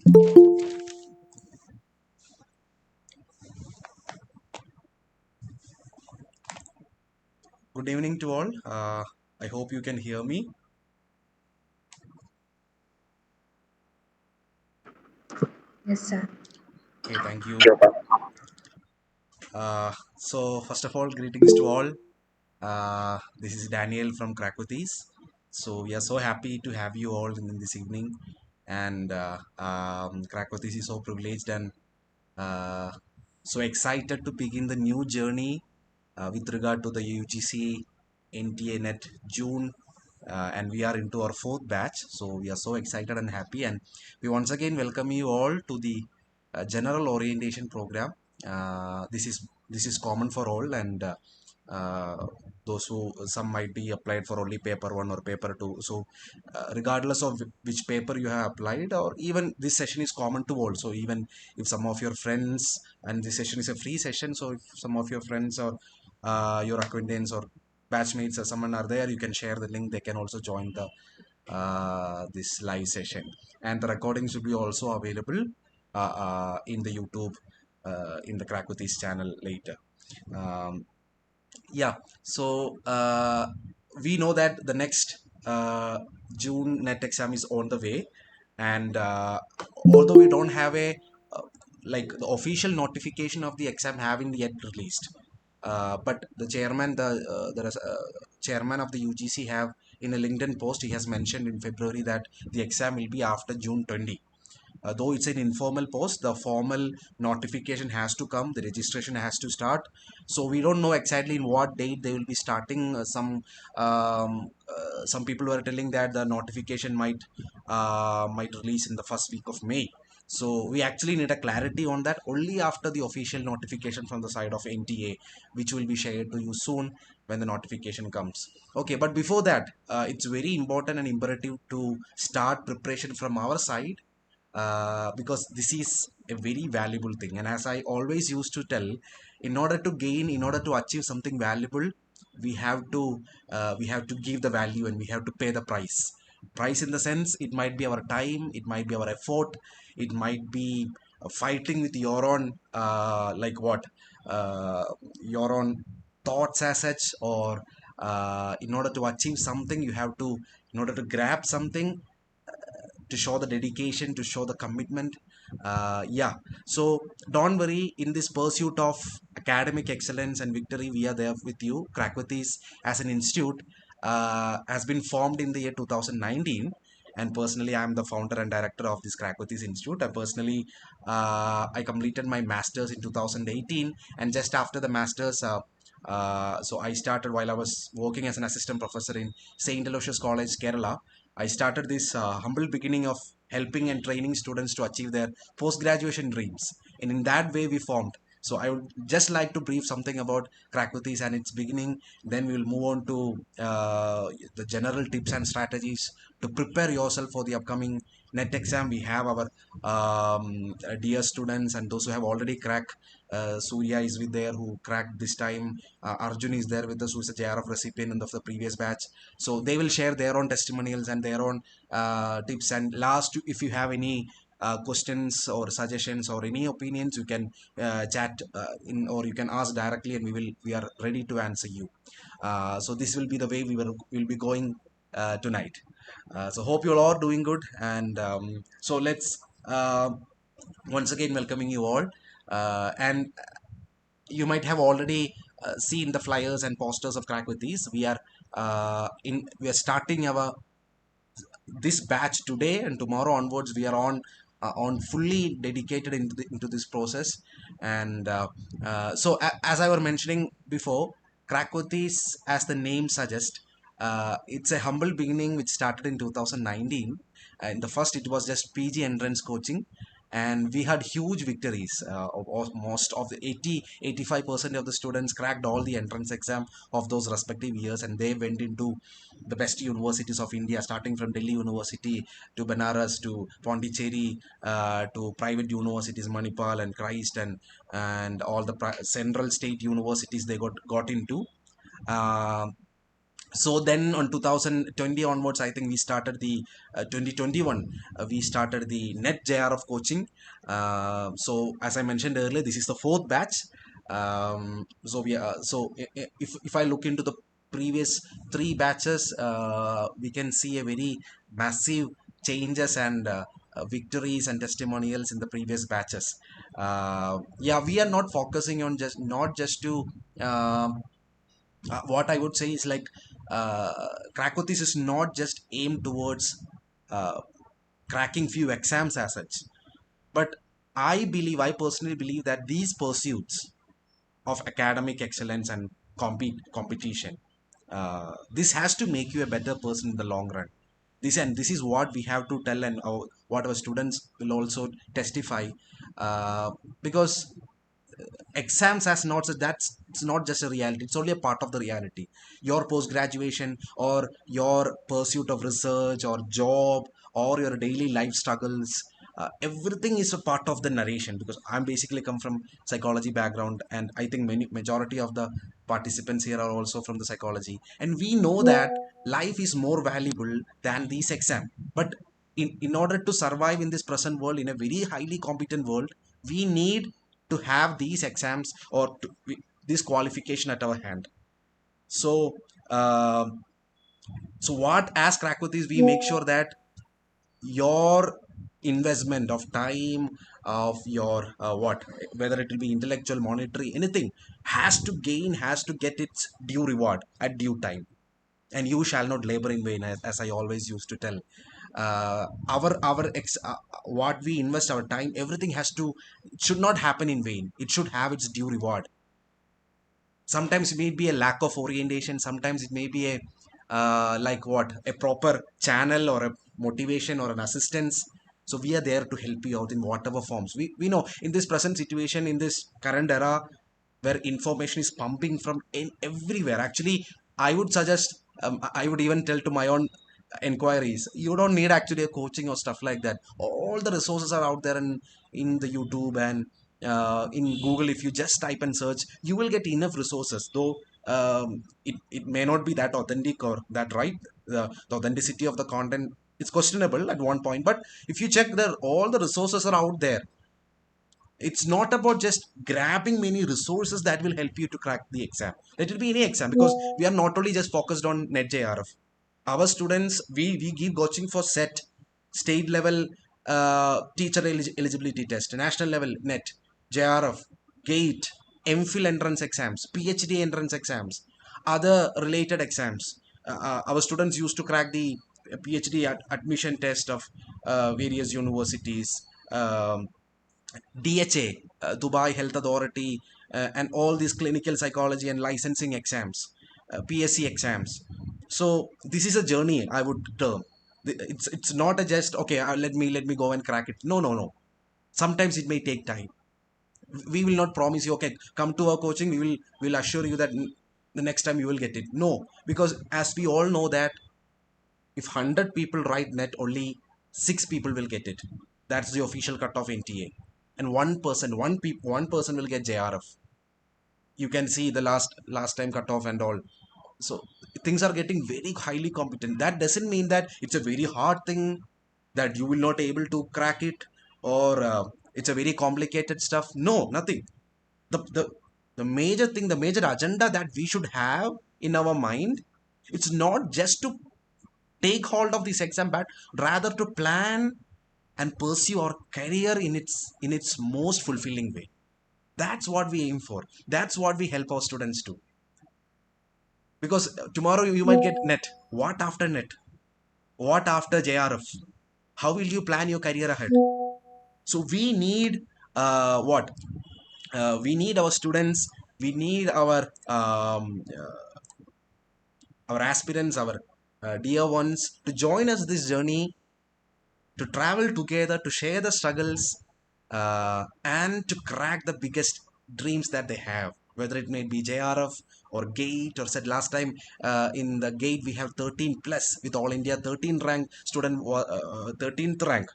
Good evening to all. I hope you can hear me. Yes, sir. Okay, thank you. First of all, greetings to all. This is Daniel from Krakotis. So, we are so happy to have you all in this evening. And Krakotis is so privileged and uh, so excited to begin the new journey with regard to the UGC NTA Net June. And we are into our fourth batch. So, we are so excited and happy. And we once again welcome you all to the general orientation program. This is common for all, and uh, those who some might be applied for only paper one or paper two. So, regardless of which paper you have applied, or even this session is common to all. So, even if some of your friends, and this session is a free session, so if some of your friends or your acquaintance or batchmates or someone are there, you can share the link. They can also join the this live session, and the recordings will be also available in the YouTube in the Krakutis channel later. Um, yeah, so we know that the next June net exam is on the way, and although we don't have a uh, like the official notification of the exam haven't yet released, but the chairman of the UGC have in a LinkedIn post he has mentioned in February that the exam will be after June 20. Though it's an informal post, the formal notification has to come, the registration has to start. So we don't know exactly in what date they will be starting. Some people were telling that the notification might release in the first week of May. So we actually need a clarity on that only after the official notification from the side of NTA, which will be shared to you soon when the notification comes. Okay, but before that, it's very important and imperative to start preparation from our side, because this is a very valuable thing. And as I always used to tell, in order to achieve something valuable, we have to we have to give the value, and we have to pay the price in the sense it might be our time, it might be our effort, it might be fighting with your own like what your own thoughts as such, or in order to achieve something you have to, in order to grab something, to show the dedication, to show the commitment. Yeah, so don't worry, in this pursuit of academic excellence and victory, we are there with you. Krakwatis as an institute has been formed in the year 2019. And personally, I am the founder and director of this Krakwatis Institute. I completed my master's in 2018, and just after the master's, so I started while I was working as an assistant professor in St. Aloysius College, Kerala. I started this humble beginning of helping and training students to achieve their post graduation dreams. And in that way, we formed. So I would just like to brief something about Krakwatis and its beginning. Then we will move on to the general tips and strategies to prepare yourself for the upcoming net exam. We have our dear students and those who have already cracked. Surya is with there who cracked this time. Arjun is there with us, who is a JRF recipient of the previous batch. So they will share their own testimonials and their own tips. And last, if you have any questions or suggestions or any opinions, you can chat in, or you can ask directly, and we are ready to answer you. So this will be the way will be going tonight. So hope you all are doing good, and so let's once again welcoming you all. And you might have already seen the flyers and posters of Crack with these. We are starting our this batch today, and tomorrow onwards we are on fully dedicated into this process. And so as I was mentioning before, Krakotis, as the name suggests, it's a humble beginning which started in 2019. And the first, it was just PG entrance coaching, and we had huge victories. Most of the 85% of the students cracked all the entrance exam of those respective years, and they went into the best universities of India, starting from Delhi University to Banaras to Pondicherry, to private universities, Manipal and Christ, and all the central state universities they got into. Uh, So then on 2020 onwards, I think we started the 2021, we started the net JRF coaching. So as I mentioned earlier, this is the fourth batch. So we if I look into the previous three batches, we can see a very massive changes and victories and testimonials in the previous batches. Yeah, we are not focusing on just not just to what I would say is like Krakotis is not just aimed towards uh, cracking few exams as such, but I personally believe that these pursuits of academic excellence and competition, this has to make you a better person in the long run. This is what we have to tell, and what our students will also testify, because exams as not that's it's not just a reality, it's only a part of the reality. Your post graduation or your pursuit of research or job or your daily life struggles, everything is a part of the narration, because I'm basically come from psychology background, and I think many majority of the participants here are also from the psychology, and we know that life is more valuable than these exam. But in order to survive in this present world, in a very highly competent world, we need to have these exams or this qualification at our hand. So so what as Krakoth is, we make sure that your investment of time, of your what, whether it will be intellectual, monetary, anything, has to get its due reward at due time, and you shall not labor in vain, as I always used to tell. What we invest our time, everything has to, it should not happen in vain, it should have its due reward. Sometimes it may be a lack of orientation, sometimes it may be a like what, a proper channel or a motivation or an assistance. So we are there to help you out in whatever forms. We know in this present situation, in this current era, where information is pumping from everywhere, actually I would suggest, I would even tell to my own inquiries, you don't need actually a coaching or stuff like that. All the resources are out there in the YouTube and in Google. If you just type and search, you will get enough resources, though it may not be that authentic or that right. The authenticity of the content is questionable at one point, but if you check there, all the resources are out there. It's not about just grabbing many resources that will help you to crack the exam. Let it be any exam, because we are not only just focused on net JRF. Our students, we give coaching for set, state level teacher eligibility test, national level net, JRF, gate, MPhil entrance exams, PhD entrance exams, other related exams. Our students used to crack the PhD admission test of various universities, DHA, Dubai Health Authority, and all these clinical psychology and licensing exams, PSC exams. So this is a journey, I would term. It's not a just okay. Let me go and crack it. No, no, no. Sometimes it may take time. We will not promise you, okay, come to our coaching. We will assure you that the next time you will get it. No, because as we all know that if 100 people write net, only 6 people will get it. That's the official cut of NTA, and one person will get JRF. You can see the last time cutoff and all. So things are getting very highly competent. That doesn't mean that it's a very hard thing, that you will not able to crack it, or it's a very complicated stuff. No, nothing. The the the major thing, the major agenda that we should have in our mind, it's not just to take hold of this exam, but rather to plan and pursue our career in its most fulfilling way. That's what we aim for, that's what we help our students to. Because tomorrow you might get net. What after net? What after JRF? How will you plan your career ahead? So we need what we need our students, we need our aspirants, our dear ones, to join us this journey, to travel together, to share the struggles, and to crack the biggest dreams that they have, whether it may be JRF or GATE, or said last time, in the GATE we have 13 plus with all India 13 rank student, 13th rank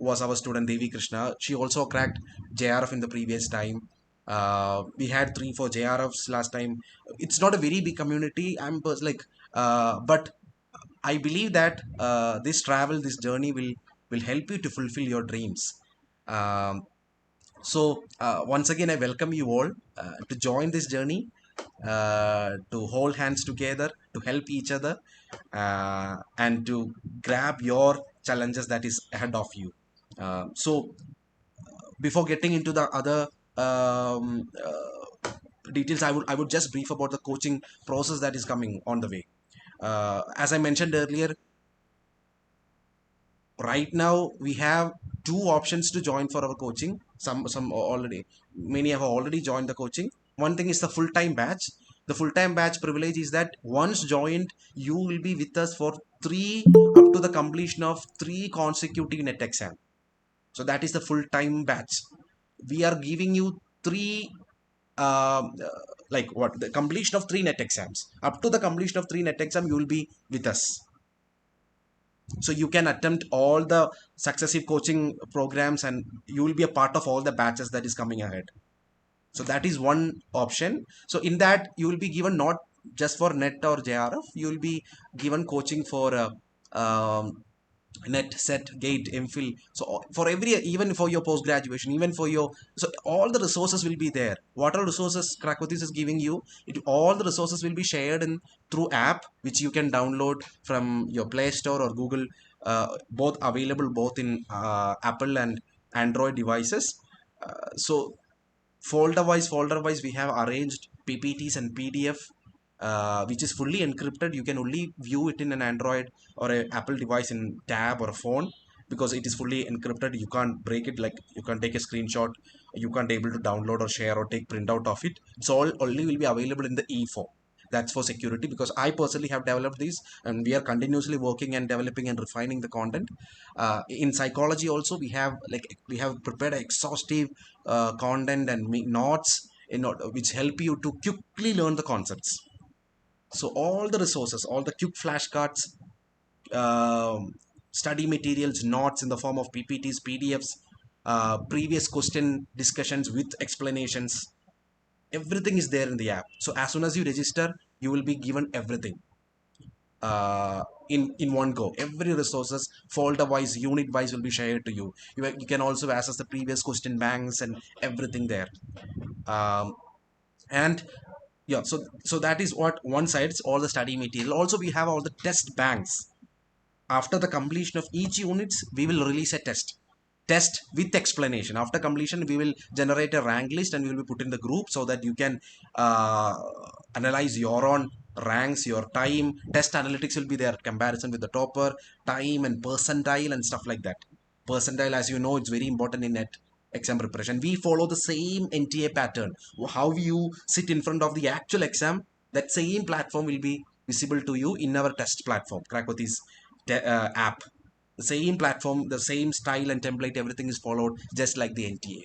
was our student Devi Krishna. She also cracked JRF in the previous time. We had 3 4 JRFs last time. It's not a very big community. Like But I believe that this travel, this journey will help you to fulfill your dreams. um, Once again, I welcome you all to join this journey, to hold hands together, to help each other, and to grab your challenges that is ahead of you. So, before getting into the other details, I would just brief about the coaching process that is coming on the way. As I mentioned earlier, right now we have two options to join for our coaching. Some already, many have already joined the coaching. One thing is the full-time batch. The full-time batch privilege is that once joined, you will be with us for three, up to the completion of three consecutive net exam. So that is the full-time batch. We are giving you three, like what, the completion of three net exams. Up to the completion of three net exam, you will be with us. So you can attempt all the successive coaching programs, and you will be a part of all the batches that is coming ahead. So that is one option. So in that, you will be given not just for net or JRF, you will be given coaching for net, set, gate, MPhil. So for every, even for your post graduation, even for your, so all the resources will be there. What all resources Krakotis is giving you, all the resources will be shared in through app, which you can download from your Play Store or Google. Both available both in Apple and Android devices. So folder wise we have arranged PPTs and PDF, which is fully encrypted. You can only view it in an Android or a Apple device in tab or a phone, because it is fully encrypted. You can't break it, like you can't take a screenshot, you can't able to download or share or take printout of it. It's all only will be available in the e form. That's for security, because I personally have developed these, and we are continuously working and developing and refining the content. In psychology also, we have prepared exhaustive content and notes in which help you to quickly learn the concepts. So all the resources, all the quick flashcards, um, study materials, notes in the form of PPTs, PDFs, previous question discussions with explanations, everything is there in the app. So as soon as you register, you will be given everything in one go. Every resources, folder wise, unit wise, will be shared to you. You can also access the previous question banks and everything there. Um, and yeah, so that is what one side is, all the study material. Also we have all the test banks. After the completion of each units, we will release a test with explanation. After completion, we will generate a rank list and we will be put in the group, so that you can uh, analyze your own ranks, your time. Test analytics will be there, comparison with the topper, time and percentile and stuff like that. Percentile, as you know, it's very important in net exam preparation. We follow the same NTA pattern. How you sit in front of the actual exam, that same platform will be visible to you in our test platform, Krakoti's app. The same platform, the same style and template, everything is followed just like the NTA.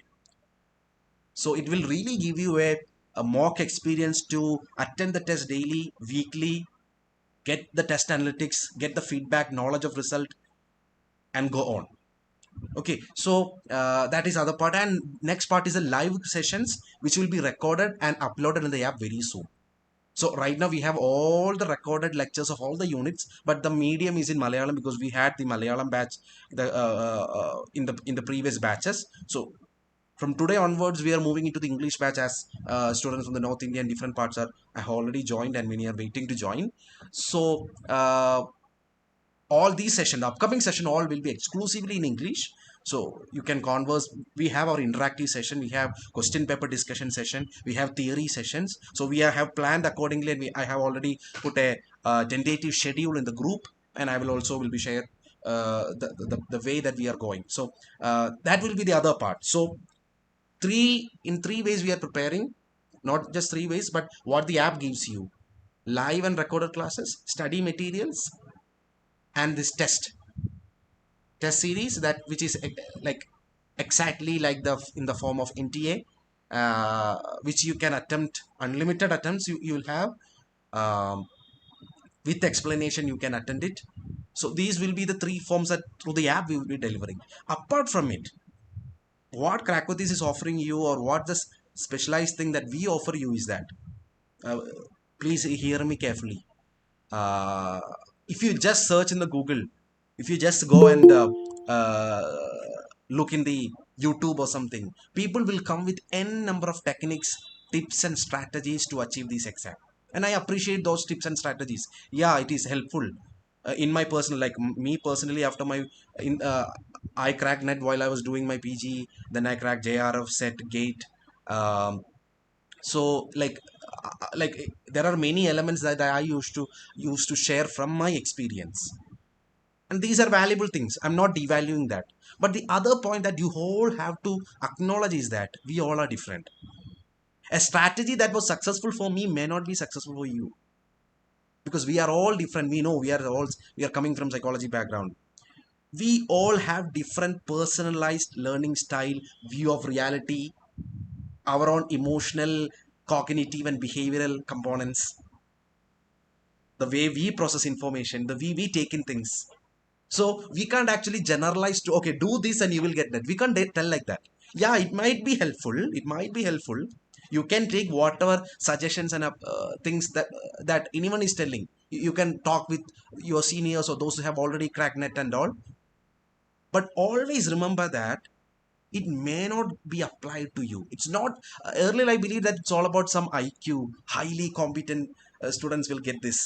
So it will really give you a mock experience to attend the test daily, weekly, get the test analytics, get the feedback, knowledge of result, and go on. Okay, so that is other part, and next part is the live sessions, which will be recorded and uploaded in the app very soon. So right now we have all the recorded lectures of all the units, but the medium is in Malayalam, because we had the Malayalam batch in the previous batches. So from today onwards, we are moving into the English batch, as students from the North India and different parts are have already joined, and many are waiting to join. So all these session, the upcoming session, all will be exclusively in English. So you can converse. We have our interactive session, we have question paper discussion session, we have theory sessions. So have planned accordingly, and I have already put a tentative schedule in the group, and I will also will be share the way that we are going. So that will be the other part. So in three ways we are preparing, not just three ways, but what the app gives you: live and recorded classes, study materials, and this test series, that which is like exactly like the in the form of NTA, which you can attempt unlimited attempts. You will have, um, with explanation, you can attend it. So these will be the three forms that through the app we will be delivering. Apart from it, what Krakotis is offering you, or what the specialized thing that we offer you is that, uh, please hear me carefully. uh, if you just search in the Google, if you just go and look in the YouTube or something, people will come with n number of techniques, tips and strategies to achieve this exam. And I appreciate those tips and strategies. Yeah, it is helpful. In my personal, like me personally, after my in I cracked net while I was doing my PG, then I cracked JRF, set, gate. um, so like there are many elements that I used to share from my experience, and these are valuable things. I'm not devaluing that, but the other point that you all have to acknowledge is that we all are different. A strategy that was successful for me may not be successful for you, because we are all different. We know we are coming from psychology background. We all have different personalized learning style, view of reality, our own emotional, cognitive and behavioral components, the way we process information, the way we take in things. So we can't actually generalize to, okay, do this and you will get that. We can't tell like that. Yeah, it might be helpful. It might be helpful. You can take whatever suggestions and things that anyone is telling. You can talk with your seniors or those who have already cracked net and all. But always remember that it may not be applied to you. It's not, earlier I believe that it's all about some IQ, highly competent students will get this.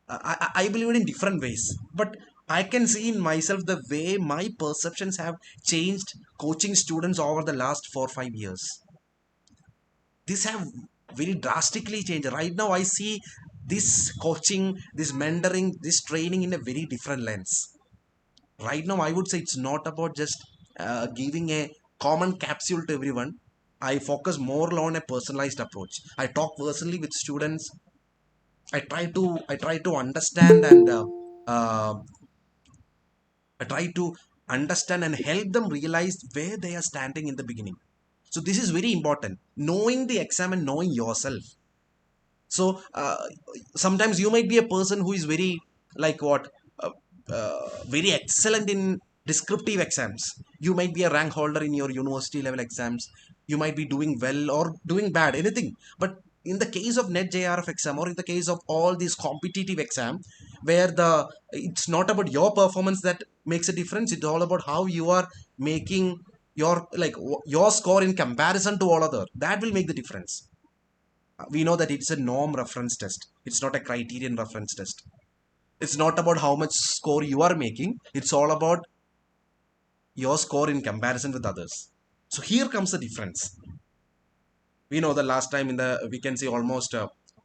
I believe it in different ways. But I can see in myself the way my perceptions have changed coaching students over the last 4 or 5 years. This have very drastically changed. Right now, I see this coaching, this mentoring, this training in a very different lens. Right now, I would say it's not about just giving a common capsule to everyone. I focus more on a personalized approach. I talk personally with students. I try to understand and uh, I try to understand and help them realize where they are standing in the beginning. So this is very important, knowing the exam and knowing yourself. So sometimes you might be a person who is very, like what, very excellent in descriptive exams. You might be a rank holder in your university level exams. You might be doing well or doing bad, anything. But in the case of net JRF exam, or in the case of all these competitive exam, where the it's not about your performance that makes a difference. It's all about how you are making your, like, your score in comparison to all other. That will make the difference. We know that it's a norm reference test. It's not a criterion reference test. It's not about how much score you are making. It's all about your score in comparison with others. So here comes the difference. We know the last time in the, we can see almost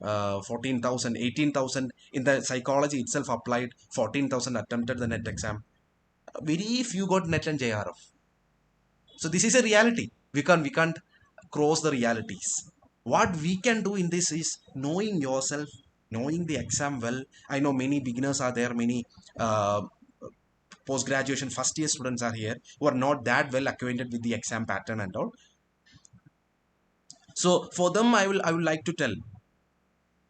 14,000, in the psychology itself applied, 14,000 attempted the net exam. Very few got net and JRF. So this is a reality. We can't cross the realities. What we can do in this is knowing yourself, knowing the exam well. I know many beginners are there, many uh, post graduation first year students are here who are not that well acquainted with the exam pattern and all. So for them, I would like to tell,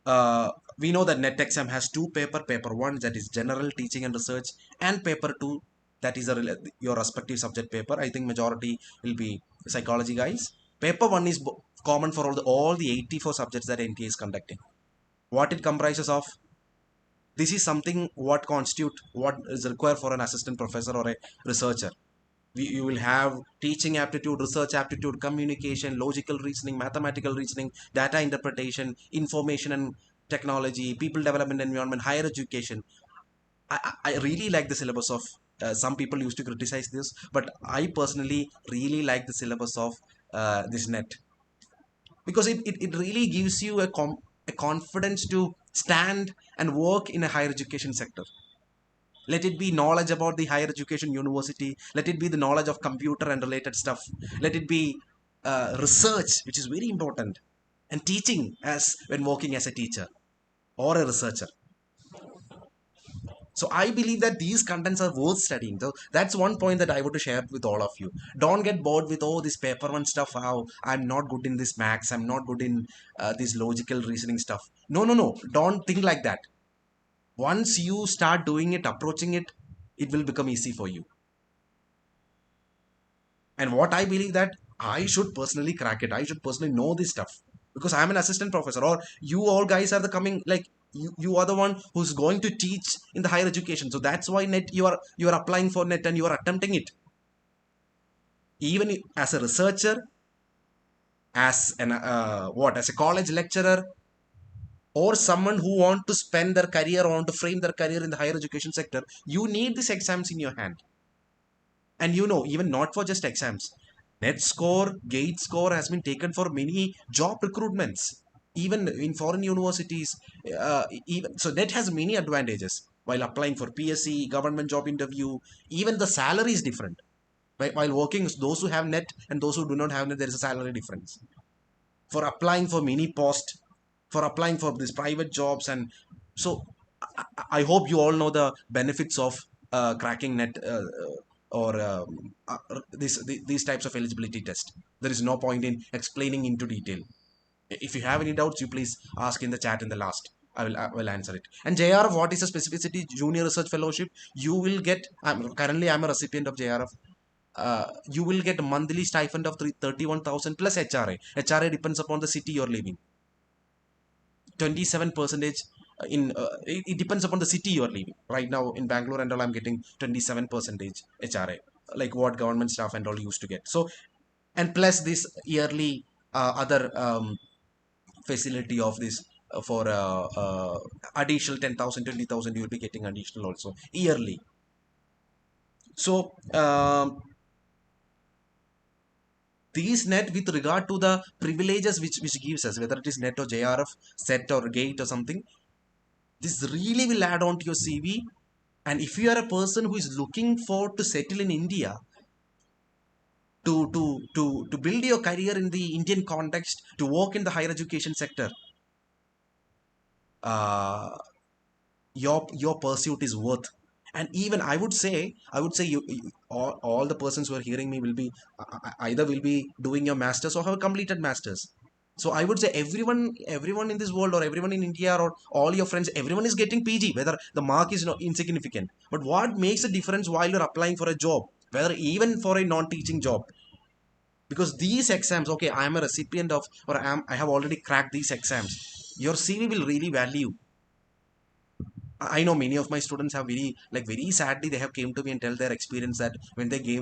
uh, we know that net exam has two paper one that is general teaching and research, and paper two that is your respective subject paper. I think majority will be psychology guys. Paper one is common for all the 84 subjects that NTA is conducting. What it comprises of, this is something what constitute what is required for an assistant professor or a researcher. You will have teaching aptitude, research aptitude, communication, logical reasoning, mathematical reasoning, data interpretation, information and technology, people development, environment, higher education. I really like the syllabus of, some people used to criticize this, but I personally really like the syllabus of this net, because it really gives you a confidence to stand and work in a higher education sector. Let it be knowledge about the higher education university, let it be the knowledge of computer and related stuff, let it be research, which is very important, and teaching as when working as a teacher or a researcher. So I believe that these contents are worth studying. So that's one point that I want to share with all of you. Don't get bored with, oh, this paper one stuff, how I'm not good in this max, I'm not good in this logical reasoning stuff. No, no, no, don't think like that. Once you start doing it, approaching it, it will become easy for you. And what I believe that I should personally crack it. I should personally know this stuff, because I'm an assistant professor, or you all guys are the coming, like, you are the one who's going to teach in the higher education. So that's why net you are applying for net and you are attempting it. Even as a researcher, as an as a college lecturer, or someone who want to spend their career or want to frame their career in the higher education sector, you need these exams in your hand. And even not for just exams, net score, gate score has been taken for many job recruitments, even in foreign universities. Even so, net has many advantages while applying for PSC government job interview. Even the salary is different. While working, those who have net and those who do not have net, there is a salary difference for applying for mini post, for applying for these private jobs. And so I hope you all know the benefits of cracking net, or these types of eligibility test. There is no point in explaining into detail. If you have any doubts, you please ask in the chat in the last. I will answer it. And JRF, what is a specificity? Junior Research Fellowship. You will get. Currently, I'm a recipient of JRF. You will get a monthly stipend of 31,000 plus HRA. HRA depends upon the city you're living. 27 percentage it depends upon the city you're living. Right now in Bangalore and all, I'm getting 27 percentage HRA, like what government staff and all used to get. So, and plus this yearly other facility of this for additional 10,000, 20,000, you'll be getting additional also yearly. So these net, with regard to the privileges which gives us, whether it is net or JRF, set or gate or something, this really will add on to your CV. And if you are a person who is looking for to settle in India, to build your career in the Indian context, to work in the higher education sector, uh, your pursuit is worth. And even I would say all the persons who are hearing me will be either will be doing your masters or have completed masters. So I would say everyone in this world, or everyone in India, or all your friends, everyone is getting PG, whether the mark is not insignificant. But what makes a difference while you're applying for a job, whether even for a non-teaching job? Because these exams, okay, I am a recipient of, or I have already cracked these exams, your CV will really value. I know many of my students have very sadly they have came to me and tell their experience that when they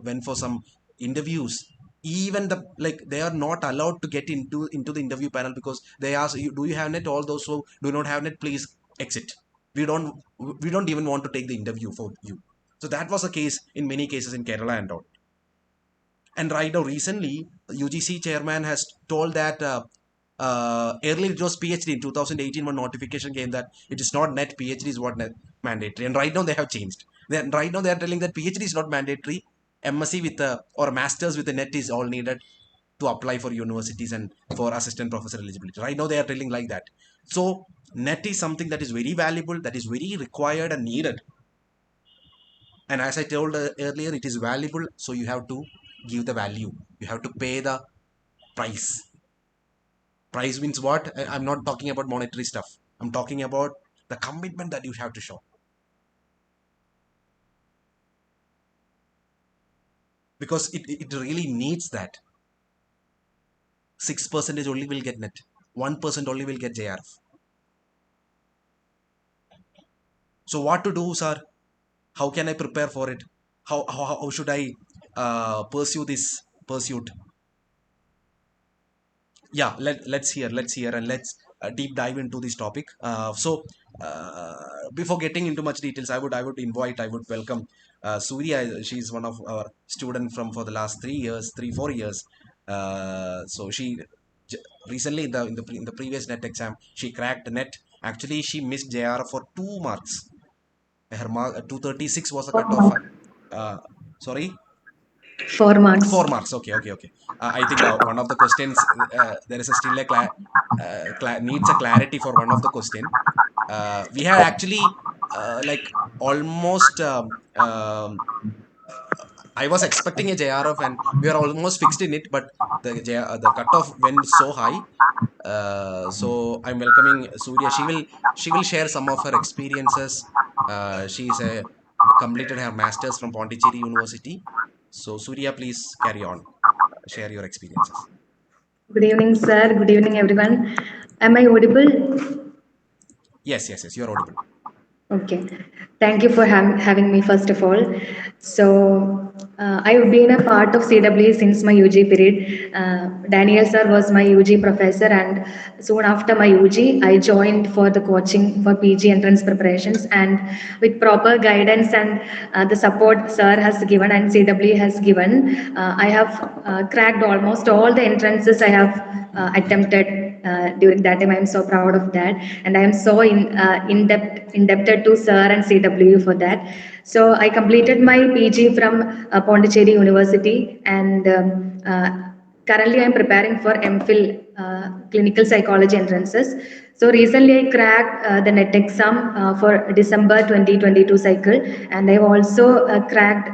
went for some interviews, even they are not allowed to get into the interview panel, because they ask you, do you have net? All those who do not have net, please exit. We don't we don't even want to take the interview for you. So that was the case in many cases in Kerala and all. And right now, recently, UGC chairman has told that earlier it was PhD. In 2018, one notification came that it is not net, PhD is what net mandatory. And right now they have changed. Right now they are telling that PhD is not mandatory. MSc with or masters with a net is all needed to apply for universities and for assistant professor eligibility. Right now they are telling like that. So net is something that is very valuable, that is very required and needed. And as I told earlier, it is valuable, so you have to give the value. You have to pay the price. Price means what? I'm not talking about monetary stuff. I'm talking about the commitment that you have to show. Because it really needs that. 6% only will get net. 1% only will get JRF. So what to do, sir? How can I prepare for it? How should I pursue this pursuit? Yeah, let's hear and let's deep dive into this topic. Before getting into much details, I would welcome Surya. She's one of our student from for the last 3 years, 3 4 years. So she recently in the previous net exam she cracked net. Actually, she missed JR for 2 marks. Her mark 236 was the 4 cutoff. marks. uh, Sorry. 4 marks. 4 marks. Okay. I think one of the questions, there is a still a needs a clarity for one of the question. We had actually almost. I was expecting a JRF and we are almost fixed in it, but the cutoff went so high. So I'm welcoming Surya. She will share some of her experiences. She's a completed her masters from Pondicherry University. So Surya, please carry on. Share your experiences. Good evening, sir. Good evening, everyone. Am I audible? Yes, yes, yes. You're audible. Okay. Thank you for having me, first of all. So, I've been a part of CWE since my UG period. Daniel sir was my UG professor, and soon after my UG, I joined for the coaching for PG entrance preparations. And with proper guidance and the support sir has given and CWE has given, I have cracked almost all the entrances I have attempted during that time. I am so proud of that, and I am so indebted to Sir and CW for that. So I completed my PG from Pondicherry University, and currently I am preparing for MPhil clinical psychology entrances. So recently I cracked the NET exam for December 2022 cycle, and I've also cracked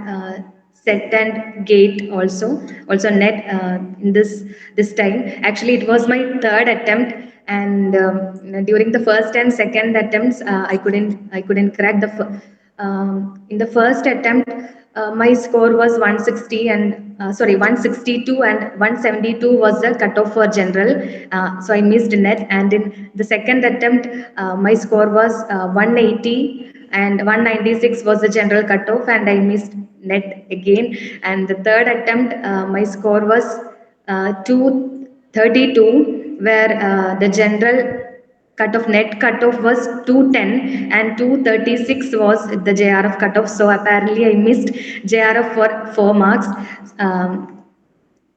set and gate also net in this time. Actually, it was my third attempt, and during the first and second attempts, I couldn't crack in the first attempt. My score was 160 and 162, and 172 was the cutoff for general. So I missed net, and in the second attempt, my score was 180 and 196 was the general cutoff, and I missed net again. And the third attempt, my score was 232, where the general cutoff net cutoff was 210 and 236 was the JRF cutoff. So apparently I missed JRF for 4 marks.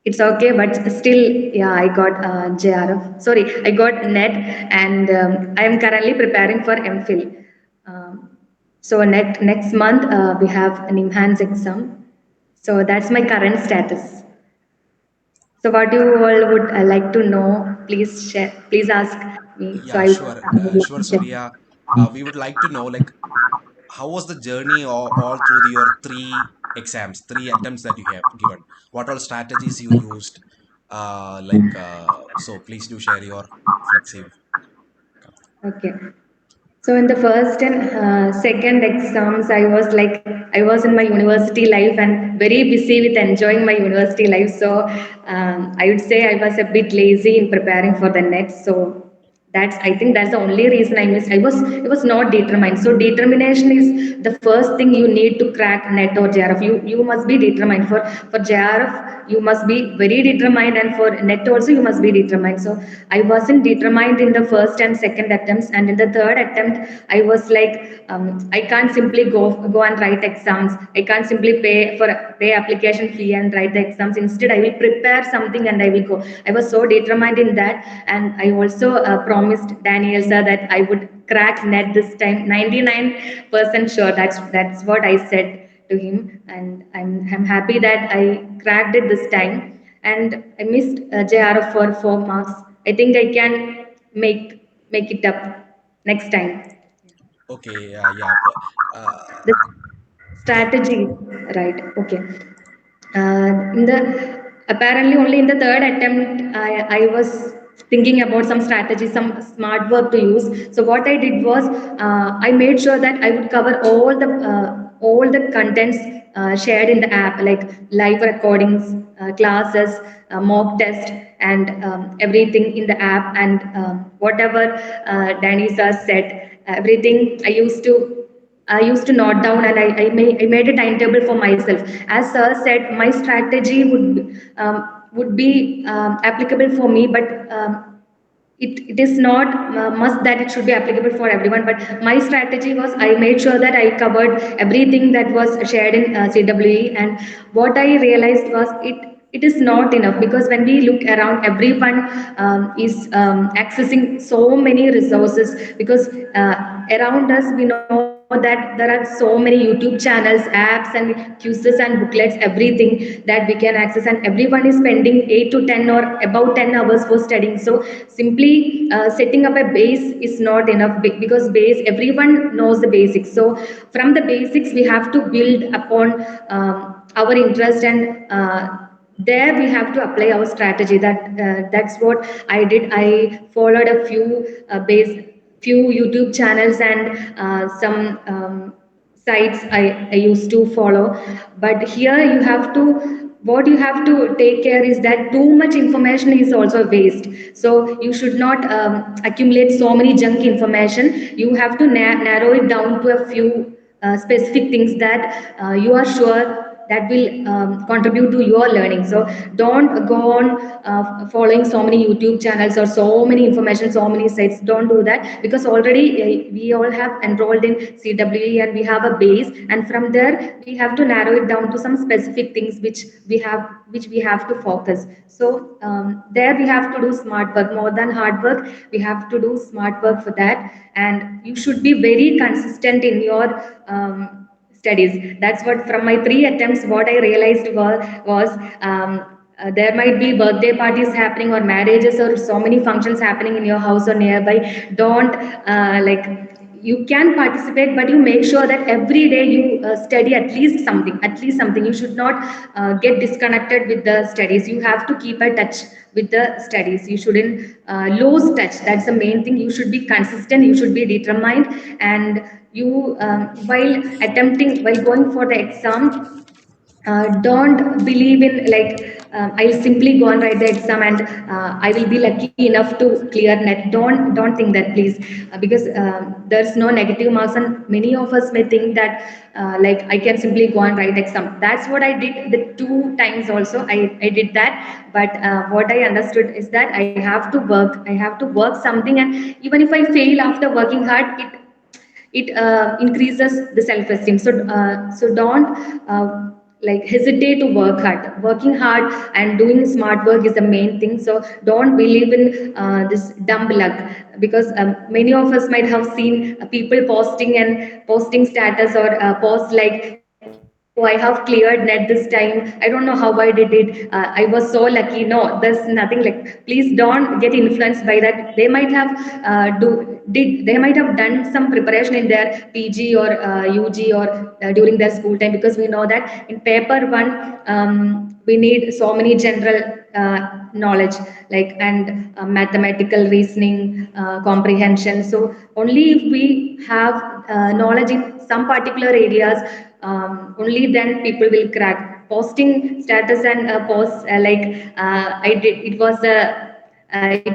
It's okay, but still, yeah, I got JRF. Sorry, I got net, and I am currently preparing for MPhil. Um, so next month we have an enhanced exam. So that's my current status. So what you all would like to know, please share. Please ask me. So Yeah, I sure. will Sure, share. Surya. We would like to know, like, how was the journey all through your three exams, three attempts that you have given? What all strategies you used? So please do share your flexible. Okay. So in the first and second exams, I was in my university life and very busy with enjoying my university life. So I would say I was a bit lazy in preparing for the next. So I think that's the only reason I missed. I was not determined. So determination is the first thing you need to crack net or JRF. You must be determined. For JRF you must be very determined, and for net also you must be determined. So I wasn't determined in the first and second attempts, and in the third attempt I was like, I can't simply go and write exams. I can't simply pay application fee and write the exams. Instead I will prepare something and I will go. I was so determined in that, and I also promised Daniel sir that I would crack net this time. 99% sure. That's what I said to him, and I'm happy that I cracked it this time. And I missed JRF for 4 marks. I think I can make it up next time. Okay, yeah. The Yeah. strategy, right? Okay. In the apparently only in the third attempt, I was thinking about some strategy, some smart work to use. So what I did was, I made sure that I would cover all the contents shared in the app, like live recordings, classes, mock test, and everything in the app, and whatever Danny sir said, everything I used to note down, and I made a timetable for myself. As Sir said, my strategy would be applicable for me, but it is not must that it should be applicable for everyone. But my strategy was, I made sure that I covered everything that was shared in CWE. And what I realized was, it is not enough, because when we look around, everyone is accessing so many resources, because around us we know that there are so many YouTube channels, apps, and quizzes and booklets, everything that we can access, and everyone is spending 8 to 10 or about 10 hours for studying. So simply setting up a base is not enough, because base, everyone knows the basics. So from the basics we have to build upon our interest, and there we have to apply our strategy. That's what I did. I followed a few YouTube channels, and some sites I used to follow. But here you have to what you have to take care is that too much information is also waste. So you should not accumulate so many junk information. You have to narrow it down to a few specific things that you are sure that will contribute to your learning. So don't go on following so many YouTube channels or so many information, so many sites. Don't do that, because already we all have enrolled in CWE and we have a base, and from there we have to narrow it down to some specific things which we have to focus. So there we have to do smart work more than hard work. We have to do smart work for that, and you should be very consistent in your studies. That's what, from my 3 attempts, what I realized was there might be birthday parties happening or marriages or so many functions happening in your house or nearby. Don't you can participate, but you make sure that every day you study at least something. You should not get disconnected with the studies. You have to keep a touch with the studies. You shouldn't lose touch. That's the main thing. You should be consistent, you should be determined, and you while going for the exam, don't believe in I'll simply go and write the exam and I will be lucky enough to clear net. Don't think that, please, because there's no negative marks, and many of us may think that I can simply go and write exam. That's what I did the 2 times also. I did that, but what I understood is that I have to work something, and even if I fail after working hard, it increases the self-esteem. So don't hesitate to work hard. Working hard and doing smart work is the main thing. So don't believe in this dumb luck, because many of us might have seen people posting status or post like, oh, I have cleared net this time, I don't know how I did it, I was so lucky. No, there's nothing like. Please don't get influenced by that. They might have they might have done some preparation in their PG or UG or during their school time, because we know that in paper one we need so many general knowledge, and mathematical reasoning, comprehension. So only if we have knowledge in some particular areas, only then people will crack. Posting status and posts I did, it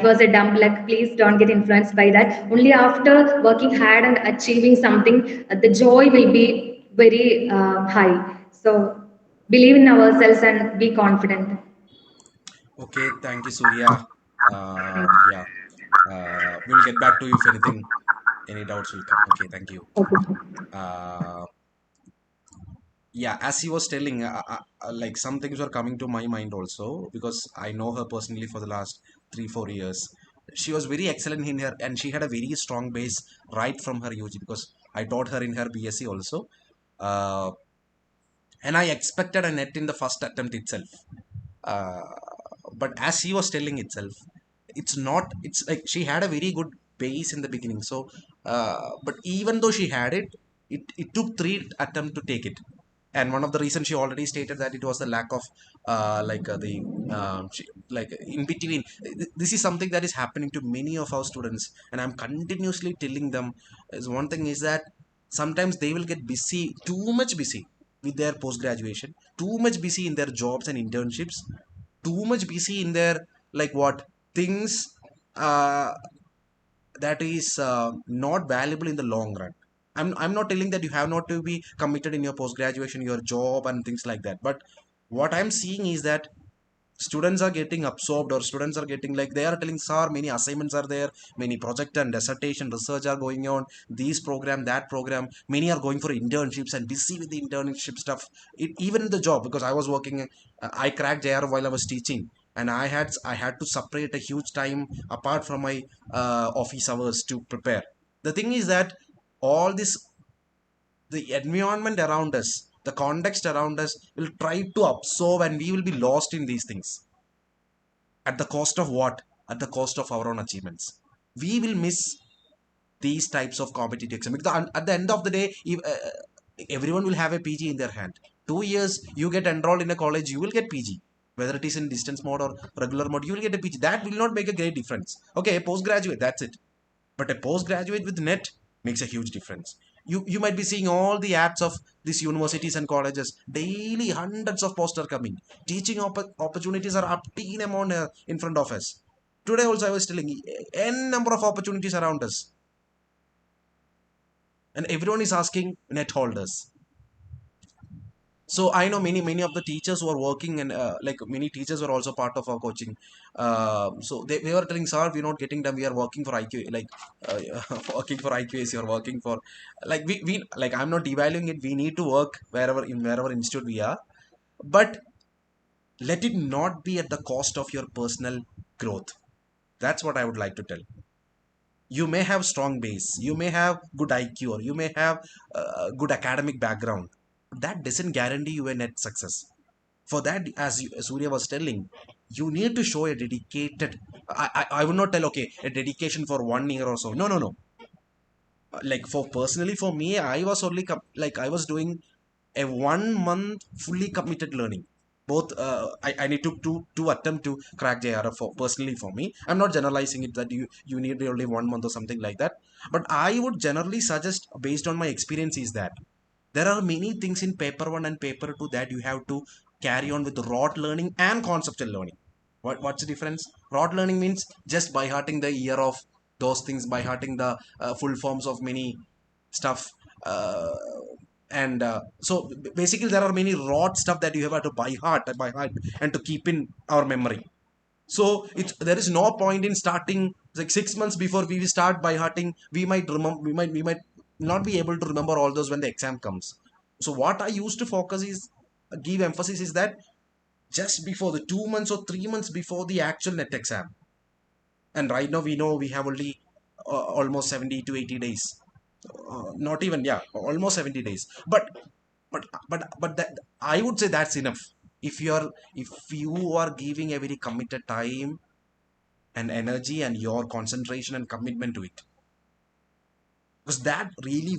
was a dumb luck. Please don't get influenced by that. Only after working hard and achieving something, the joy will be very high. So believe in ourselves and be confident. Okay, thank you, Surya. Yeah, we'll get back to you if anything, any doubts will come. Okay, thank you. Okay. Uh, yeah, as he was telling, like some things were coming to my mind also, because I know her personally for the last 3 4 years. She was very excellent in her, and she had a very strong base right from her UG, because I taught her in her BSc also. Uh, and I expected a net in the first attempt itself. Uh, but as she was telling itself, it's not. It's like she had a very good base in the beginning. So, but even though she had it, it took 3 attempts to take it. And one of the reasons she already stated that it was the lack of the like in between. This is something that is happening to many of our students, and I'm continuously telling them. Is one thing is that sometimes they will get busy, too much busy with their post graduation, too much busy in their jobs and internships, too much busy in their like what things uh, that is not valuable in the long run. I'm not telling that you have not to be committed in your post graduation, your job and things like that, but what I'm seeing is that students are getting absorbed, or students are getting like they are telling, sir, many assignments are there, many project and dissertation research are going on, these program, that program, many are going for internships and busy with the internship stuff. Even in the job, because I was working, I cracked JRF while I was teaching, and I had to separate a huge time apart from my office hours to prepare. The thing is that all this, the environment around us, the context around us will try to absorb, and we will be lost in these things. At the cost of what? At the cost of our own achievements. We will miss these types of competitive exam, because at the end of the day, if, everyone will have a PG in their hand. 2 years you get enrolled in a college, you will get PG. Whether it is in distance mode or regular mode, you will get a PG. That will not make a great difference. Okay, a postgraduate, that's it. But a postgraduate with net makes a huge difference. You might be seeing all the ads of these universities and colleges daily, hundreds of posters coming. Teaching opportunities are up teen amount in front of us. Today also I was telling n number of opportunities around us, and everyone is asking net holders. So I know many of the teachers who are working, and like many teachers were also part of our coaching. So they were telling, sir, we're not getting them, we are working for IQ, like uh, working for IQAC, or working for, like we like, I'm not devaluing it, we need to work wherever institute we are, but let it not be at the cost of your personal growth. That's what I would like to tell. You may have strong base, you may have good IQ, or you may have good academic background. That doesn't guarantee you a net success. For that, as Surya was telling, you need to show a dedicated. I would not tell, okay, a dedication for 1 year or so. No, no, no. Like, for personally, for me, I was only like, I was doing a 1 month fully committed learning. Both I need to attempt to crack JRF for personally for me. I'm not generalizing it that you need only 1 month or something like that. But I would generally suggest, based on my experience, is that there are many things in paper one and paper two that you have to carry on with rote learning and conceptual learning. What's the difference? Rote learning means just by hearting the year of those things, by hearting the full forms of many stuff. Uh, and so basically, there are many rote stuff that you have to by heart, and to keep in our memory. So there is no point in starting like 6 months before we start by hearting. We might remember, we might not be able to remember all those when the exam comes. So what I used to focus is, give emphasis, is that just before the 2 months or 3 months before the actual net exam. And right now we know we have only almost 70 to 80 days. Not even, yeah, almost 70 days. But that, I would say that's enough. If you are giving a very committed time and energy and your concentration and commitment to it, because that really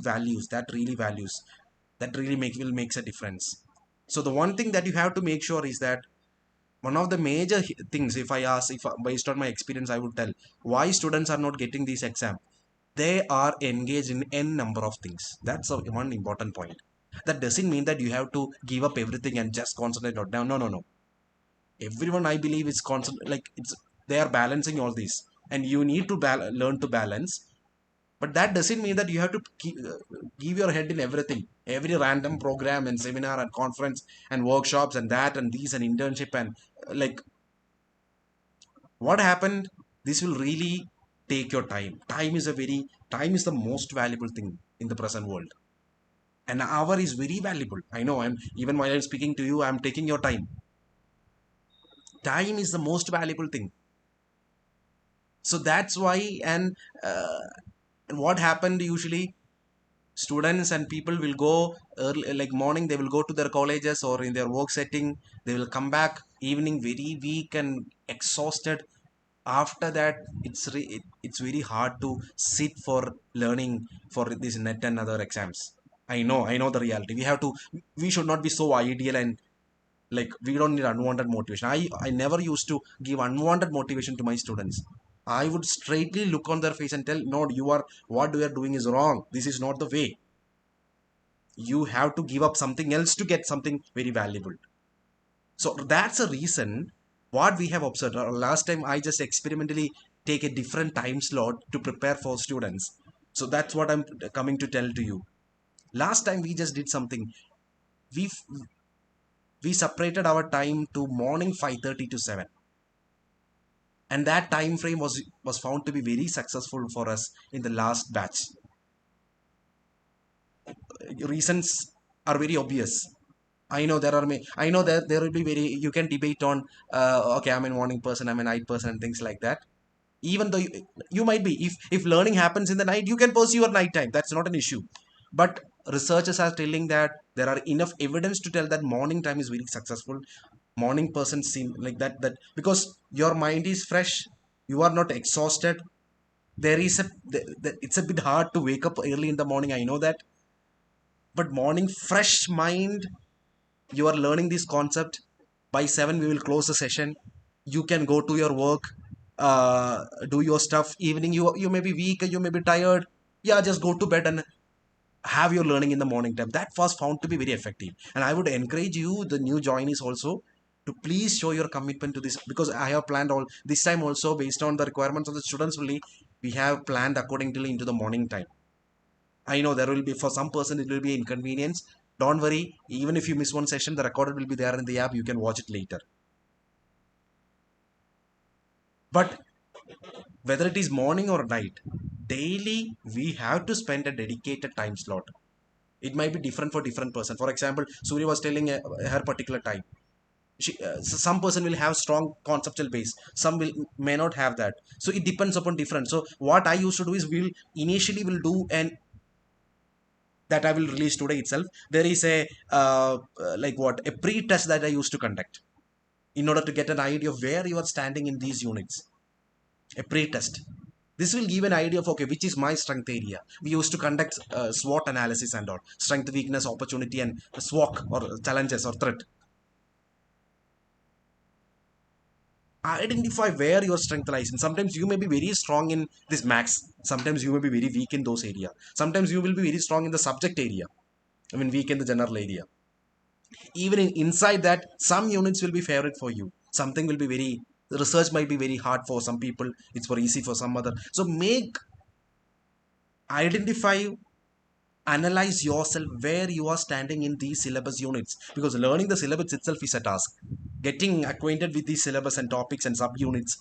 makes a difference. So the one thing that you have to make sure is that, one of the major things, if I ask, if based on my experience, I would tell why students are not getting this exam. They are engaged in n number of things. That's one important point. That doesn't mean that you have to give up everything and just concentrate on. No, no, no. Everyone, I believe, is constant, like, it's, they are balancing all these, and you need to learn to balance. But that doesn't mean that you have to give your head in everything, every random program and seminar and conference and workshops and that and these and internship and like, what happened. This will really take your time. Time is the most valuable thing in the present world. An hour is very valuable. I know, I'm even while I'm speaking to you, I'm taking your time. Time is the most valuable thing. So that's why. Uh, and what happened usually, students and people will go early, like morning they will go to their colleges or in their work setting. They will come back evening very weak and exhausted. After that, it's very hard to sit for learning for this net and other exams. I know the reality. We should not be so ideal, and like, we don't need unwanted motivation. I never used to give unwanted motivation to my students. I would straightly look on their face and tell, no, what you are doing is wrong. This is not the way. You have to give up something else to get something very valuable. So that's a reason. What we have observed, last time I just experimentally take a different time slot to prepare for students. So that's what I'm coming to tell to you. Last time we just did something. We we separated our time to morning 5:30 to 7, and that time frame was found to be very successful for us in the last batch. Reasons are very obvious. I know that there will be very, you can debate on, okay, I'm a morning person, I'm a night person, and things like that. Even though you might be, if learning happens in the night, you can pursue your night time, that's not an issue. But researchers are telling that there are enough evidence to tell that morning time is very successful. Morning person seem like that because your mind is fresh, you are not exhausted. There is it's a bit hard to wake up early in the morning, I know that. But morning fresh mind, you are learning this concept. By 7 we will close the session. You can go to your work, do your stuff. Evening, you may be weak, you may be tired. Yeah, just go to bed and have your learning in the morning time. That was found to be very effective, and I would encourage you, the new joinees also, to please show your commitment to this, because I have planned all this time also based on the requirements of the students only. We have planned accordingly into the morning time. I know there will be, for some person it will be inconvenience. Don't worry, even if you miss one session, the recorded will be there in the app, you can watch it later. But whether it is morning or night, daily we have to spend a dedicated time slot. It might be different for different person. For example, Surya was telling her particular time. Some person will have strong conceptual base, some will may not have that, so it depends upon different. So what I used to do is, we'll initially will do, and that I will release today itself. There is a like what, a pre-test that I used to conduct in order to get an idea of where you are standing in these units. A pre-test, this will give an idea of, okay, which is my strength area. We used to conduct SWOT analysis and all, strength, weakness, opportunity, and SWOT, or challenges or threat. Identify where your strength lies. And sometimes you may be very strong in this max, sometimes you may be very weak in those area, sometimes you will be very strong in the subject area, I mean weak in the general area. Even inside that, some units will be favorite for you, something will be very, research might be very hard for some people, it's for easy for some other. So make, identify, analyze yourself where you are standing in these syllabus units, because learning the syllabus itself is a task. Getting acquainted with these syllabus and topics and subunits,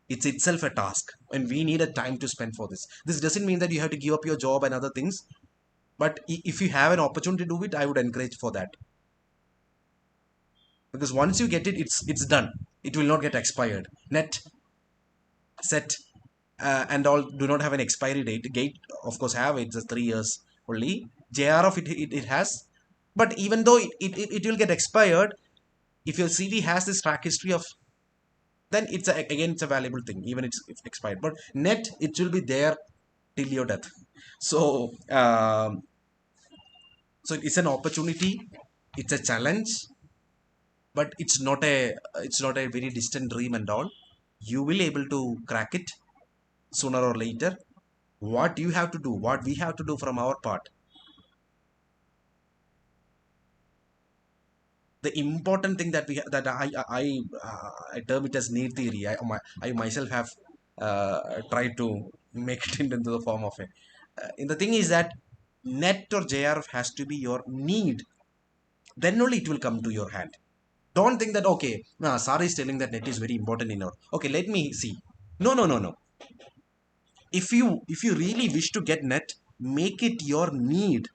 it's itself a task, and we need a time to spend for this. This doesn't mean that you have to give up your job and other things, but if you have an opportunity to do it, I would encourage for that, because once you get it, it's done. It will not get expired. Net, set, and all do not have an expiry date. Gate, of course, have, it's just 3 years only. JRF, it has, but even though it will get expired, if your CV has this track history of, then again it's a valuable thing, even it's expired. But net, it will be there till your death. So so it's an opportunity, it's a challenge, but it's not a very distant dream and all. You will able to crack it sooner or later. What you have to do, what we have to do from our part, the important thing that that I term it as need theory. I myself have tried to make it into the form of a and the thing is that net or JRF has to be your need, then only it will come to your hand. Don't think that, okay, nah, Sara is telling that net is very important in our, okay, let me see. No, no, no, no. If you really wish to get net, make it your need,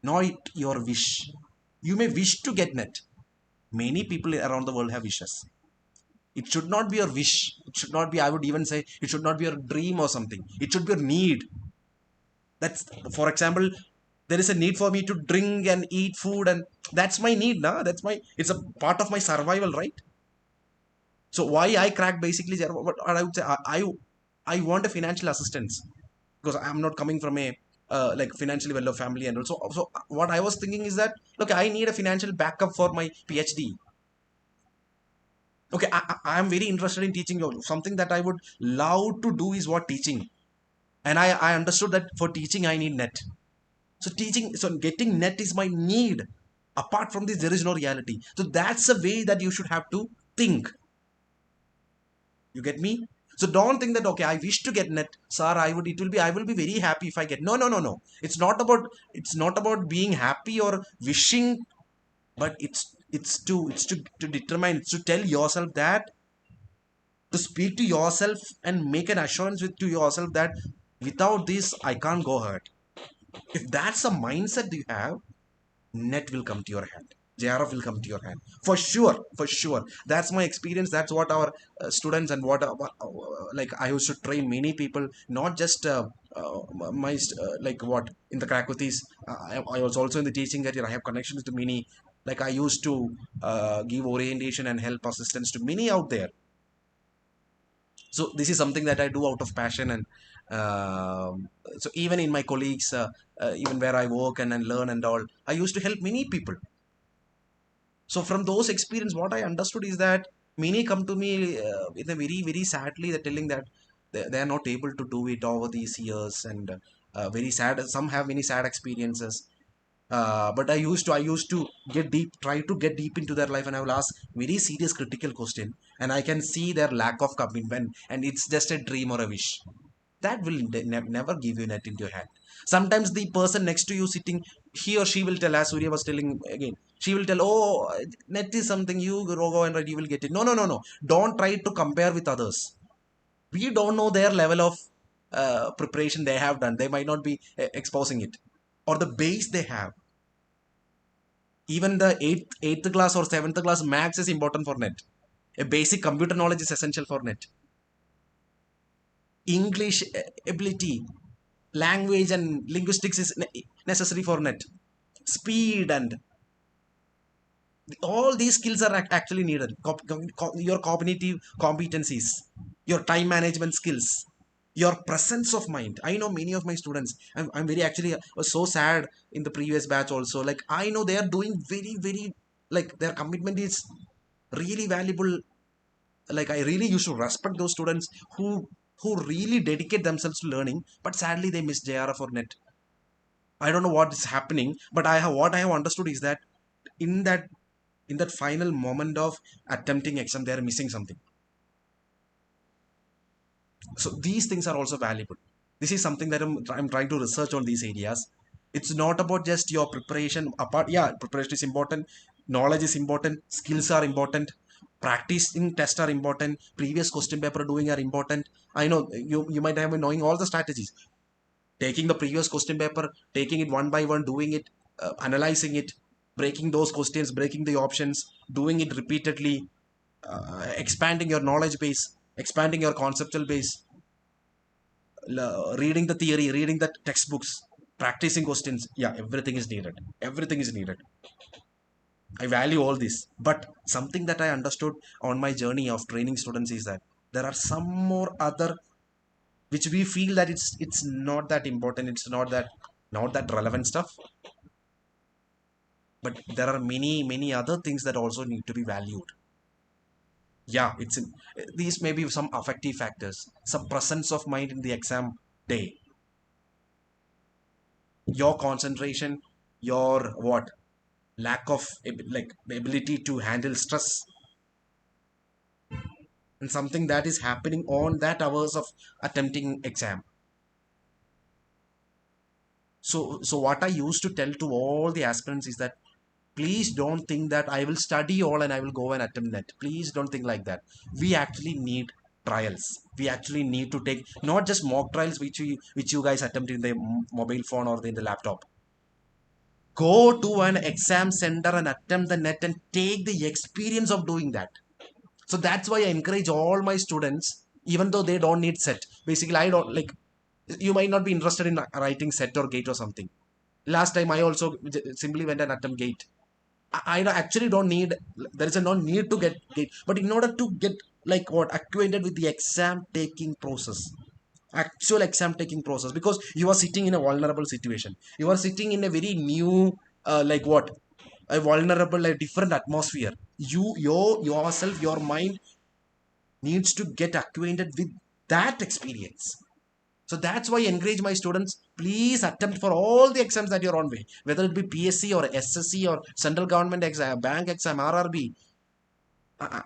not your wish. You may wish to get net. Many people around the world have wishes. It should not be your wish. It should not be, I would even say, it should not be your dream or something. It should be your need. That's, for example, there is a need for me to drink and eat food, and that's my need, nah? That's my, it's a part of my survival, right? So why I crack basically, what I would say, I want a financial assistance, because I'm not coming from a like financially well-off family, and also, so what I was thinking is that, look, I need a financial backup for my PhD. Okay, I'm very interested in teaching you. Something that I would love to do is what, teaching. And I understood that for teaching I need net. So teaching, so getting net is my need. Apart from this, there is no reality. So that's a way that you should have to think. You get me? So don't think that, okay, I wish to get net, sir. I will be very happy if I get. No, no, no, no. It's not about being happy or wishing, but it's to determine, it's to tell yourself that, to speak to yourself and make an assurance to yourself that without this I can't go ahead. If that's a mindset you have, net will come to your hand. JRF will come to your hand for sure, for sure. That's my experience. That's what our students and like I used to train many people, not just my like what in the Krakothis. I was also in the teaching career. I have connections to many. Like I used to give orientation and help assistance to many out there. So this is something that I do out of passion, and so even in my colleagues, even where I work and learn and all, I used to help many people. So from those experience, what I understood is that many come to me with a very very sadly, they're telling that they are not able to do it over these years, and very sad. Some have many sad experiences. But I used to get deep, try to get deep into their life, and I will ask very serious critical question, and I can see their lack of commitment, and it's just a dream or a wish. That will never give you net into your hand. Sometimes the person next to you sitting, he or she will tell, as Surya was telling again, she will tell, oh, net is something, you go and you will get it. No, no, no, no. Don't try to compare with others. We don't know their level of preparation they have done. They might not be exposing it, or the base they have. Even the eighth class or seventh class max is important for net. A basic computer knowledge is essential for net. English ability, language and linguistics is necessary for net. Speed and all these skills are actually needed. Your cognitive competencies, your time management skills, your presence of mind. I know many of my students. I'm very actually was so sad in the previous batch also. Like I know they are doing very very, like their commitment is really valuable. Like I really used to respect those students who really dedicate themselves to learning, but sadly they miss JRF or net. I don't know what is happening, but what I have understood is that in that in that final moment of attempting exam, they are missing something. So these things are also valuable. This is something that I'm trying to research on these areas. It's not about just your preparation apart. Yeah, preparation is important, knowledge is important, skills are important, practicing tests are important, previous question paper doing are important. I know you might have been knowing all the strategies, taking the previous question paper, taking it one by one, doing it, analyzing it, breaking those questions, breaking the options, doing it repeatedly, expanding your knowledge base, expanding your conceptual base, reading the theory, reading the textbooks, practicing questions. Yeah, everything is needed. Everything is needed. I value all this. But something that I understood on my journey of training students is that there are some more other which we feel that it's not that important, it's not that relevant stuff, but there are many many other things that also need to be valued. Yeah, these may be some affective factors, some presence of mind in the exam day, your concentration, your what, lack of like ability to handle stress, and something that is happening on that hours of attempting exam. So what I used to tell to all the aspirants is that please don't think that I will study all and I will go and attempt that. Please don't think like that. We actually need trials. We actually need to take not just mock trials which you guys attempt in the mobile phone or in the laptop. Go to an exam center and attempt the net and take the experience of doing that. So that's why I encourage all my students, even though they don't need set. Basically, I don't like, you might not be interested in writing set or gate or something. Last time I also simply went and attempt gate. I actually don't need, there is a no need to get gate, but in order to get like what acquainted with the exam taking process, actual exam taking process, because you are sitting in a vulnerable situation, you are sitting in a very new like what, a vulnerable, a different atmosphere. Yourself, your mind needs to get acquainted with that experience. So that's why I encourage my students, please attempt for all the exams that you're on way, whether it be PSC or SSC or central government exam, bank exam, RRB.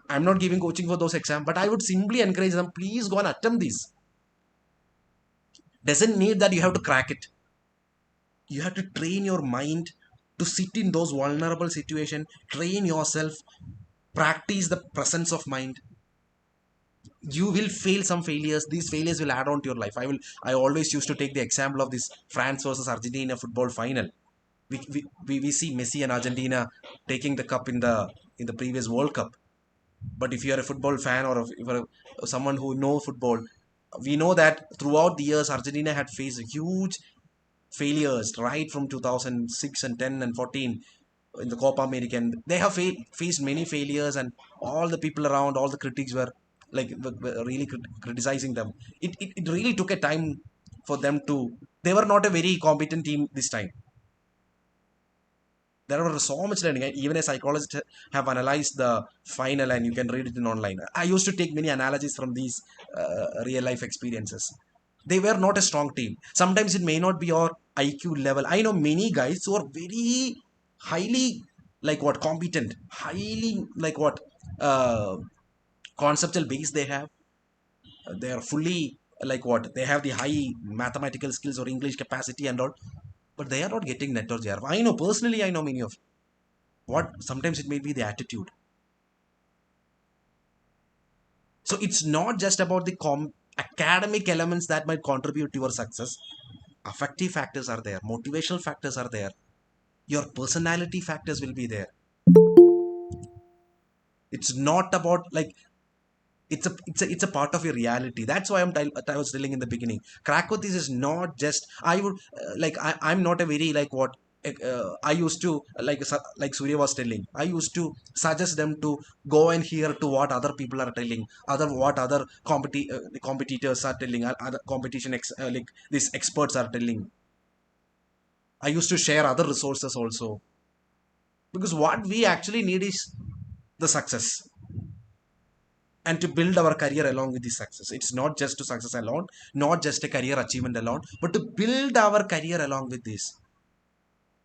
I'm not giving coaching for those exams, but I would simply encourage them, please go and attempt these. Doesn't need that you have to crack it. You have to train your mind to sit in those vulnerable situations, train yourself, practice the presence of mind. You will fail some failures, these failures will add on to your life. I always used to take the example of this France versus Argentina football final. We see Messi and Argentina taking the cup in the previous World Cup. But if you are a football fan, or if you're someone who know football, we know that throughout the years Argentina had faced huge failures right from 2006 and 10 and 14 in the Copa American. They have faced many failures, and all the people around, all the critics were like were really criticizing them. It really took a time for them to. They were not a very competent team this time. There were so much learning. Even a psychologist have analyzed the final, and you can read it in online. I used to take many analogies from these real life experiences. They were not a strong team. Sometimes it may not be your IQ level. I know many guys who are very highly like what competent, highly like what uh, conceptual base they have. They are fully like what they have the high mathematical skills or English capacity and all, but they are not getting net or JRF. I know personally. I know many of what sometimes it may be the attitude. So it's not just about the academic elements that might contribute to your success. Affective factors are there, motivational factors are there, your personality factors will be there. It's not about like it's a part of your reality. That's why I was telling in the beginning, crack with this is not just I would I'm not a very like what I used to like Surya was telling, I used to suggest them to go and hear to what other people are telling, other competitors are telling, other like these experts are telling. I used to share other resources also, because what we actually need is the success, and to build our career along with the success. It's not just to success alone, not just a career achievement alone, but to build our career along with this.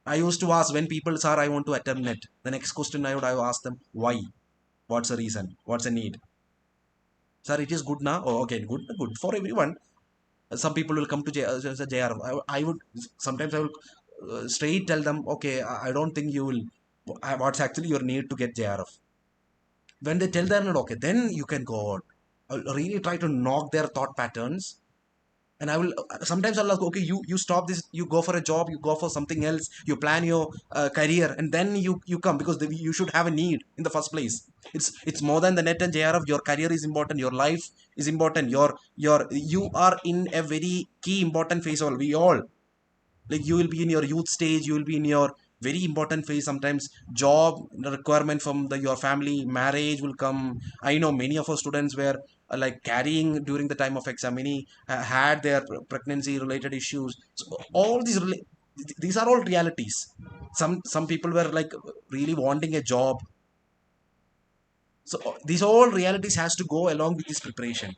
I used to ask when people, sir, I want to attempt net. The next question I would ask them, why? What's the reason? What's the need? Sir, it is good now. Oh, okay, good for everyone. Some people will come to JRF. I would sometimes I will straight tell them, okay, I don't think you will. What's actually your need to get JRF? When they tell them, okay, then you can go on. I'll really try to knock their thought patterns, and I will sometimes I'll ask, okay, you stop this, you go for a job, you go for something else, you plan your career, and then you come, because you should have a need in the first place. It's more than the net and JRF. Your career is important, your life is important, you are in a very key important phase. All we all like, you will be in your youth stage, you will be in your very important phase. Sometimes job requirement from your family, marriage will come. I know many of our students were like carrying during the time of exam. Many had their pregnancy related issues. So all these are all realities. Some people were like really wanting a job. So these all realities has to go along with this preparation.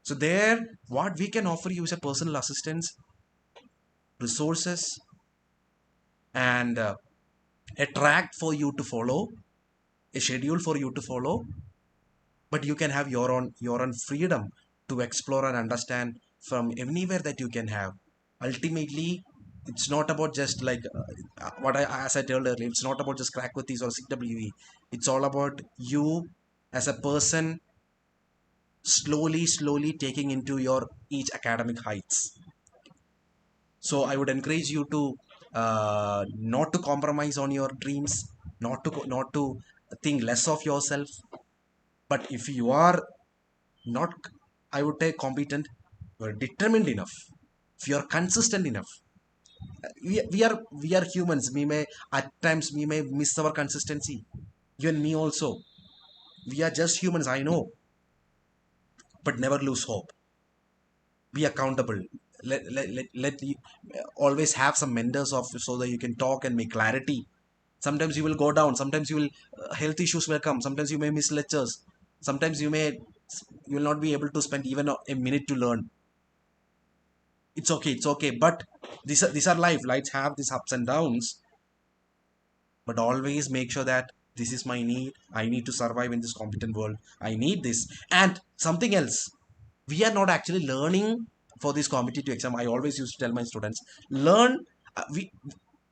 So there, what we can offer you is a personal assistance, resources, and a track for you to follow, a schedule for you to follow, but you can have your own freedom to explore and understand from anywhere that you can have. Ultimately, it's not about just like what I as I told earlier. It's not about just crack with these or CWE. It's all about you as a person slowly taking into your each academic heights. So I would encourage you to not to compromise on your dreams, not to think less of yourself. But if you are not, I would say competent, you are determined enough, if you are consistent enough. We are humans. We may at times we may miss our consistency. You and me also. We are just humans. I know, but never lose hope. Be accountable. Let you always have some mentors of, so that you can talk and make clarity. Sometimes you will go down, sometimes you will health issues will come, sometimes you may miss lectures, sometimes you will not be able to spend even a minute to learn. It's okay, but these are lives have these ups and downs. But always make sure that this is my need, I need to survive in this competent world, I need this. And something else, we are not actually learning for this competitive exam. I always used to tell my students, learn we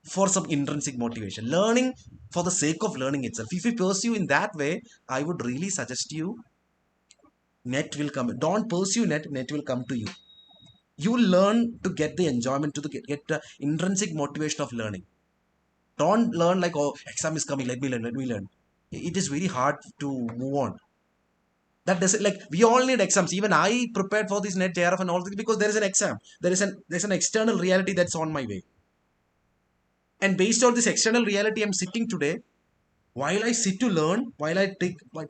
for some intrinsic motivation, learning for the sake of learning itself. If you pursue in that way, I would really suggest you, net will come. Don't pursue net will come to you. You will learn to get the enjoyment, to get the intrinsic motivation of learning. Don't learn like, oh, exam is coming, let me learn. It is very hard to move on. That doesn't, like, we all need exams. Even I prepared for this net JRF and all this, because there is an exam, there's an external reality that's on my way. And based on this external reality, I'm sitting today. While I sit to learn, while I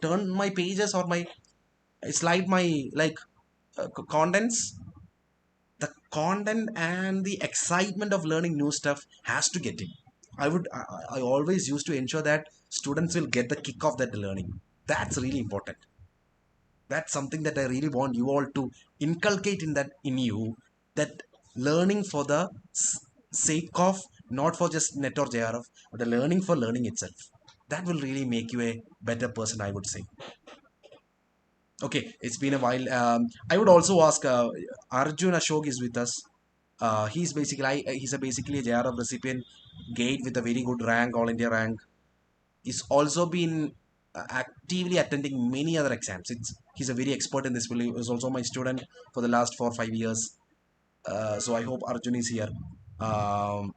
turn my pages or my I slide my like contents, the content and the excitement of learning new stuff has to get in. I always used to ensure that students will get the kick of that learning. That's really important. That's something that I really want you all to inculcate in you, that learning for the sake of, not for just net or JRF, but the learning for learning itself. That will really make you a better person, I would say. Okay, it's been a while. I would also ask Arjun Ashok is with us. He's a basically a JRF recipient, gate with a very good rank, all India rank. He's also been actively attending many other exams. He's a very expert in this field. He was also my student for the last 4 or 5 years. So I hope Arjun is here. Um,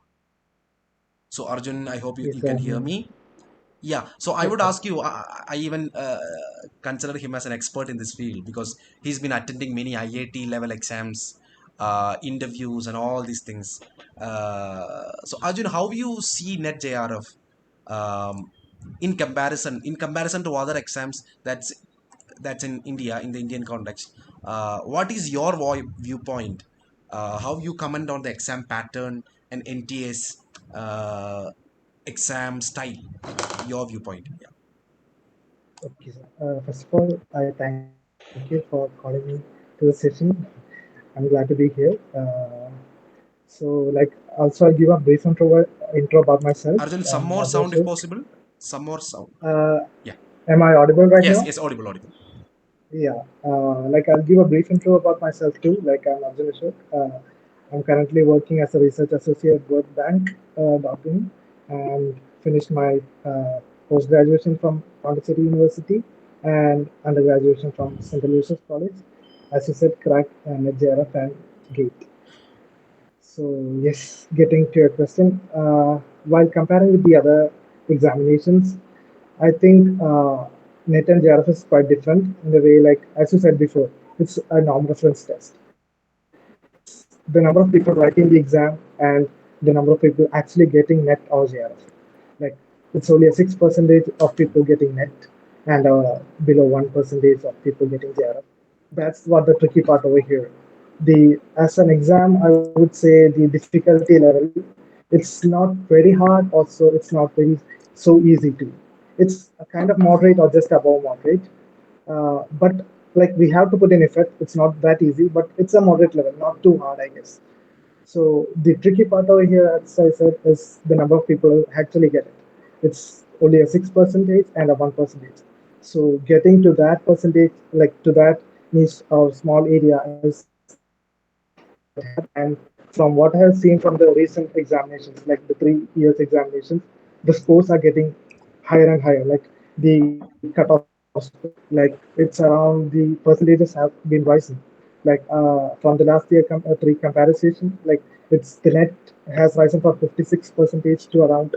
so Arjun, I hope you Yes, can I'm hear here. me. Yeah, so I Yes, would sir. ask you, I even consider him as an expert in this field because he's been attending many IIT level exams, interviews, and all these things. So Arjun, how you see NET JRF um, in comparison to other exams that's in India, in the Indian context? What is your viewpoint? How you comment on the exam pattern and NTA's exam style? Your viewpoint. Yeah. Okay, sir. First of all, I thank you for calling me to the session. I'm glad to be here. So, like, also I'll give a brief intro about myself. Arjun, some I'm more Arjun sound if Ashok. possible. Some more sound. Uh, Yeah. am I audible right Yes, now? yes, audible, audible. Yeah. Like, I'll give a brief intro about myself too. Like, I'm Arjun Ashok. I'm currently working as a research associate with Bank Docking and finished my post graduation from Pondicherry University and undergraduation from St. Lucia's College. As you said, cracked at JRF and GATE. So, yes, getting to your question, while comparing with the other examinations, I think NET and JRF is quite different in the way, like, as you said before, it's a norm reference test. It's the number of people writing the exam and the number of people actually getting NET or JRF. Like, it's only a 6% of people getting NET and below 1% of people getting JRF. That's what the tricky part over here. The as an exam, I would say the difficulty level, it's not very hard, also it's not very so easy to. It's a kind of moderate or just above moderate. But like we have to put in effort. It's not that easy, but it's a moderate level, not too hard, I guess. So the tricky part over here, as I said, is the number of people who actually get it. It's only a 6% and a 1%. So getting to that percentage, like to that niche or small area, is quite hard. And from what I have seen from the recent examinations, like the 3 years examinations, the scores are getting higher and higher. Like the cutoffs, like it's around the percentages have been rising. Like from the last year three comparison, like it's the net has risen from 56 percentage to around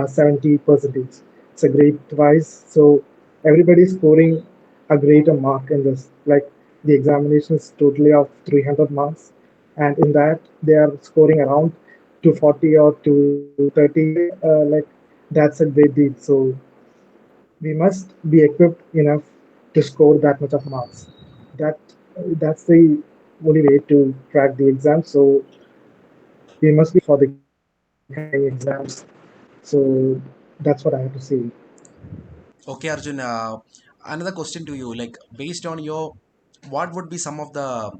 70 percentage. It's a great rise. So everybody is scoring a greater mark in this. Like the examination is totally of 300 marks, and in that they are scoring around 240 or 230. Like that's a great deal. So we must be equipped enough to score that much of marks. That that's the only way to crack the exam. So we must be for the coming exams. So that's what I have to say. Okay, Arjun. Another question to you, like based on your, what would be some of the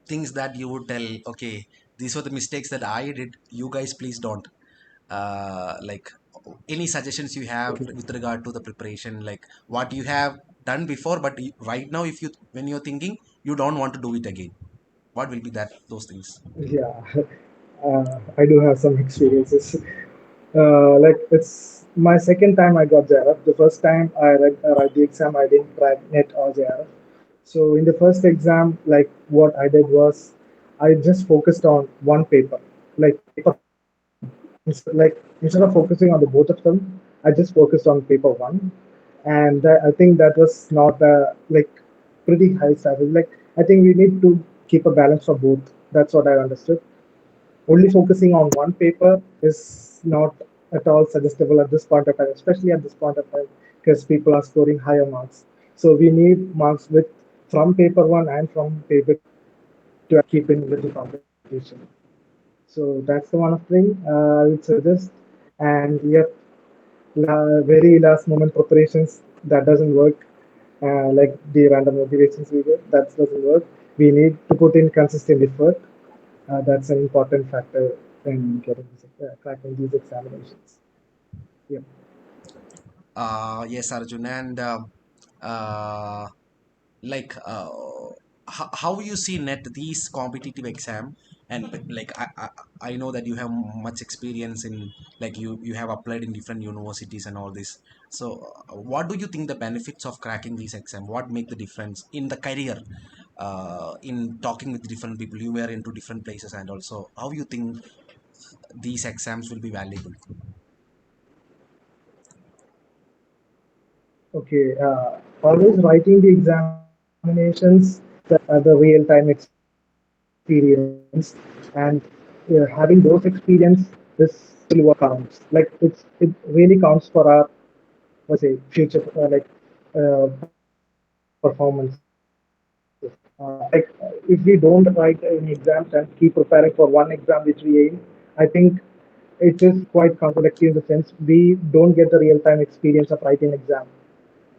things that you would tell? Okay, these were the mistakes that I did. You guys, please don't. Like any suggestions you have Okay. with regard to the preparation, like what you have done before, but right now, if you when you're thinking you don't want to do it again, what will be that those things? Yeah, I do have some experiences. Like it's my second time I got JRF. The first time I write the exam, I didn't crack net or JRF. So in the first exam, like what I did was I just focused on one paper, like paper one. Instead of focusing on the both of them, I just focused on paper one, and I think that was not like pretty high salary. Like I think we need to keep a balance for both. That's what I understood. Only focusing on one paper is not at all suggestible at this point of time, especially at this point of time, because people are scoring higher marks. So we need marks with from paper one and from paper two to keep in with the competition. So that's the one of thing I would suggest. And yep, very last moment preparations that doesn't work. like the random motivations we get. That doesn't work. We need to put in consistent effort. That's an important factor in getting cracking these examinations. Yeah. Yes, Arjun, and uh, like how you see net these competitive exam, and like I know that you have much experience in, like you have applied in different universities and all this. So what do you think the benefits of cracking these exam? What make the difference in the career, in talking with different people? You were into different places, and also how you think these exams will be valuable? Okay. Always writing the examinations, the real-time experience, and having those experience is really what counts. Like it really counts for our what say future performances. Like if we don't write any exams and keep preparing for one exam which we aim, I think it is quite counterproductive in the sense we don't get the real-time experience of writing exam.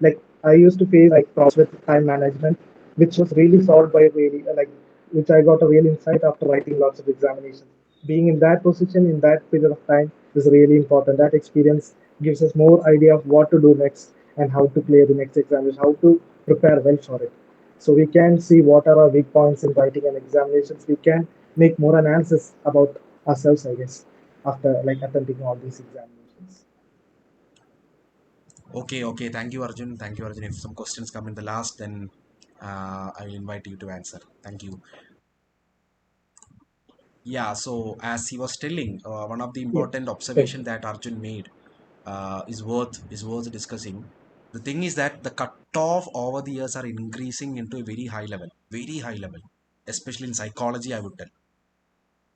Like I used to face problems with time management, which was really solved by really which I got a real insight after writing lots of examinations. Being in that position in that period of time is really important. That experience gives us more idea of what to do next and how to clear the next examination, how to prepare well for it. So we can see what are our weak points in writing and examinations. We can make more analysis about ourselves, I guess, after like attempting all these examinations. Okay, okay. Thank you, Arjun. Thank you, Arjun. If some questions come in the last, then I will invite you to answer. Thank you. Yeah, so as he was telling, one of the Yep. important Thank observation you. that Arjun made is worth discussing. The thing is that the cutoff over the years are increasing into a very high level, especially in psychology, I would tell.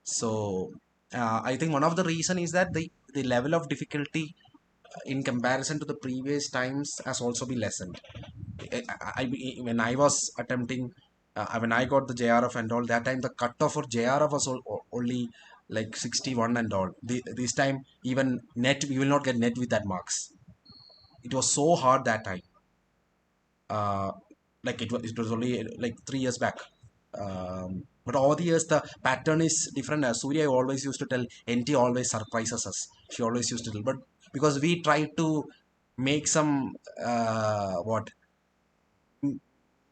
So I think one of the reason is that the level of difficulty in comparison to the previous times has also been lessened. When I was attempting, when I got the JRF and all that time, the cutoff for JRF was only like 61 and all. This time, even net, we will not get net with that marks. It was so hard that time. Uh, like it was only like 3 years back. But over the years, the pattern is different. Surya always used to tell, NT always surprises us. She always used to tell, but because we try to make some what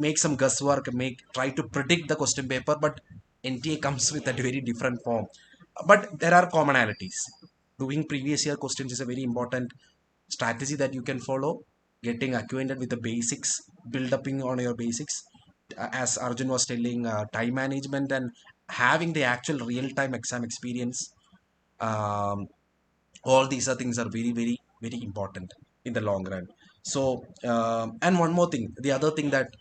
make some guesswork, make try to predict the question paper, but NTA comes with a very different form. But there are commonalities. Doing previous year questions is a very important strategy that you can follow. Getting acquainted with the basics, build upping on your basics. As Arjun was telling, time management and having the actual real-time exam experience. Um, all these are things are very important in the long run. So and one more thing, the other thing that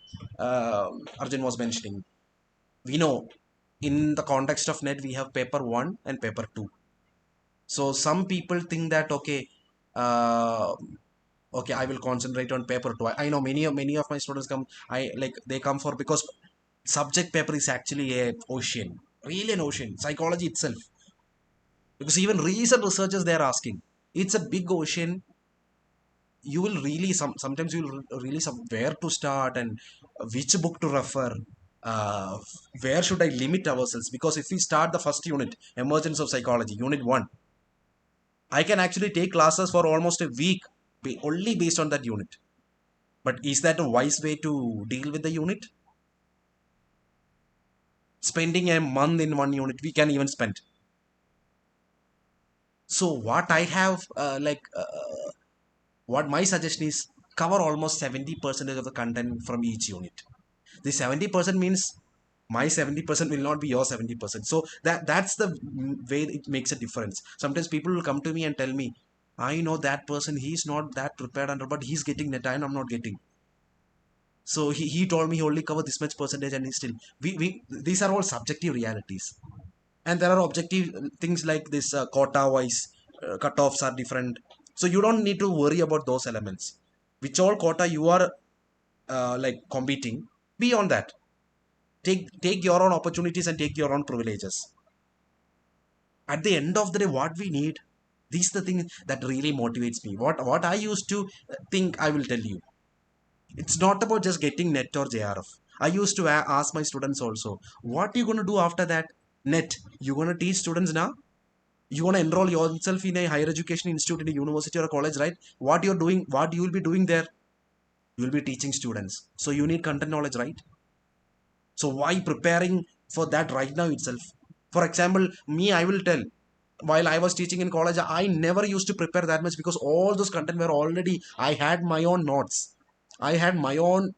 Arjun was mentioning, we know in the context of net we have paper 1 and paper 2. So some people think that okay, uh, okay, I will concentrate on paper 2. I know many of my students come, I like they come for, because subject paper is actually a ocean, really an ocean, psychology itself. Because even recent researchers, they are asking, it's a big ocean. You will really sometimes you will really some where to start and which book to refer, uh, where should I limit ourselves, because if we start the first unit, emergence of psychology, unit 1, I can actually take classes for almost a week, only based on that unit. But is that a wise way to deal with the unit? Spending a month in one unit, we can even spend. So what I have what my suggestion is, cover almost 70% of the content from each unit. The 70% means my 70% will not be your 70%. So that's the way it makes a difference. Sometimes people will come to me and tell me, I know that person, he's not that prepared under, but he's getting net and I'm not getting. So he told me he only cover this much percentage and he still, we these are all subjective realities. And there are objective things like this, quota wise cutoffs are different. So you don't need to worry about those elements. Which all quota you are like competing, beyond that, take your own opportunities and take your own privileges. At the end of the day, what we need, these the thing that really motivates me. What I used to think, I will tell you. It's not about just getting net or JRF. I used to ask my students also, what are you going to do after that net? You going to teach students now? You want to enroll yourself in a higher education institute, in a university or a college, right? What you're doing, what you will be doing there? You will be teaching students. So you need content knowledge, right? So why preparing for that right now itself? For example, me, I will tell, while I was teaching in college, I never used to prepare that much because all those content were already, I had my own notes, I had my own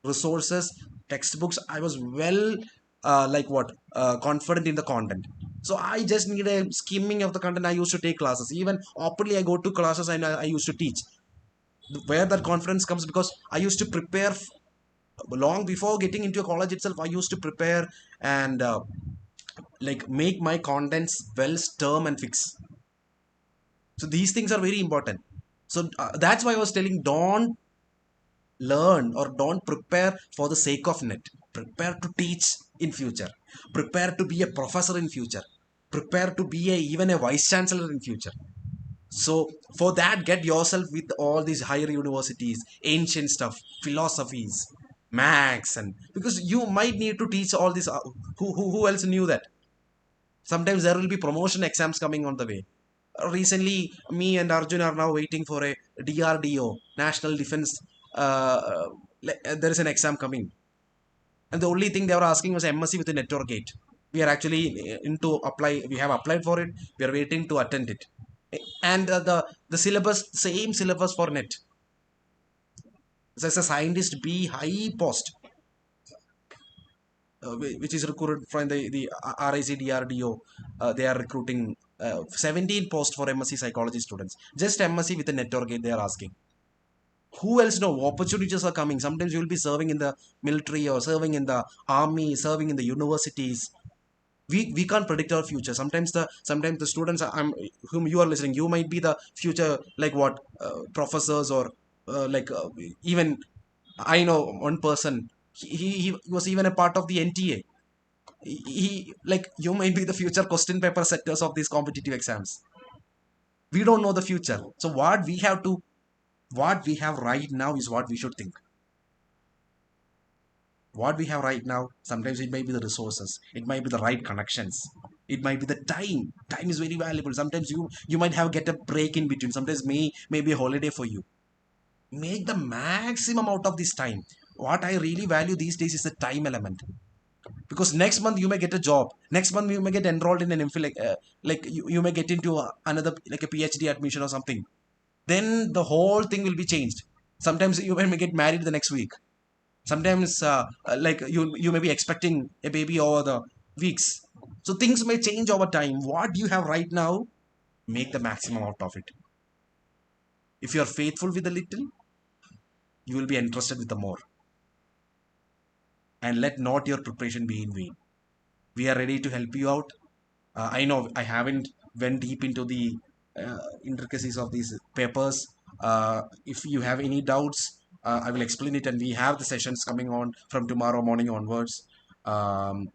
resources, textbooks. I was well confident in the content. So I just need a skimming of the content. I used to take classes, even openly I go to classes, and I used to teach. Where that confidence comes, because I used to prepare long before getting into a college itself. I used to prepare and make my contents well term and fix. So these things are very important. So that's why I was telling, don't learn or don't prepare for the sake of net. Prepare to teach in future. Prepare to be a professor in future. Prepare to be even a vice chancellor in future. So for that, get yourself with all these higher universities, ancient stuff, philosophies, max, and because you might need to teach all this. Who else knew that? Sometimes there will be promotion exams coming on the way. Recently, me and Arjun are now waiting for a DRDO, National Defense. There is an exam coming, and the only thing they were asking was MSc with a network gate. We are actually into apply. We have applied for it. We are waiting to attend it, and the syllabus, same syllabus for net. So as a scientist, B high post, which is recruited from the RIC DRDO. They are recruiting 17 posts for MSc psychology students. Just MSc with a network gate they are asking. Who else know? Opportunities are coming. Sometimes you will be serving in the military or serving in the army, serving in the universities. We can't predict our future. Sometimes the students whom you are listening, you might be the future, like what, professors, or even I know one person. He was even a part of the NTA. Like, you might be the future question paper setters of these competitive exams. We don't know the future. So what we have right now is what we should think. What we have right now, sometimes it may be the resources, it might be the right connections, it might be the time is very valuable. Sometimes you might have get a break in between. Sometimes may be a holiday for you. Make the maximum out of this time. What I really value these days is the time element, because next month you may get a job, next month you may get enrolled in an MPhil, you may get into another, like a PhD admission or something. Then the whole thing will be changed. Sometimes you may get married the next week. Sometimes you may be expecting a baby over the weeks. So things may change over time. What you have right now, make the maximum out of it. If you are faithful with the little, you will be entrusted with the more. And let not your preparation be in vain. We are ready to help you out. I know I haven't went deep into the intricacies of these papers. If you have any doubts, I will explain it, and we have the sessions coming on from tomorrow morning onwards. um,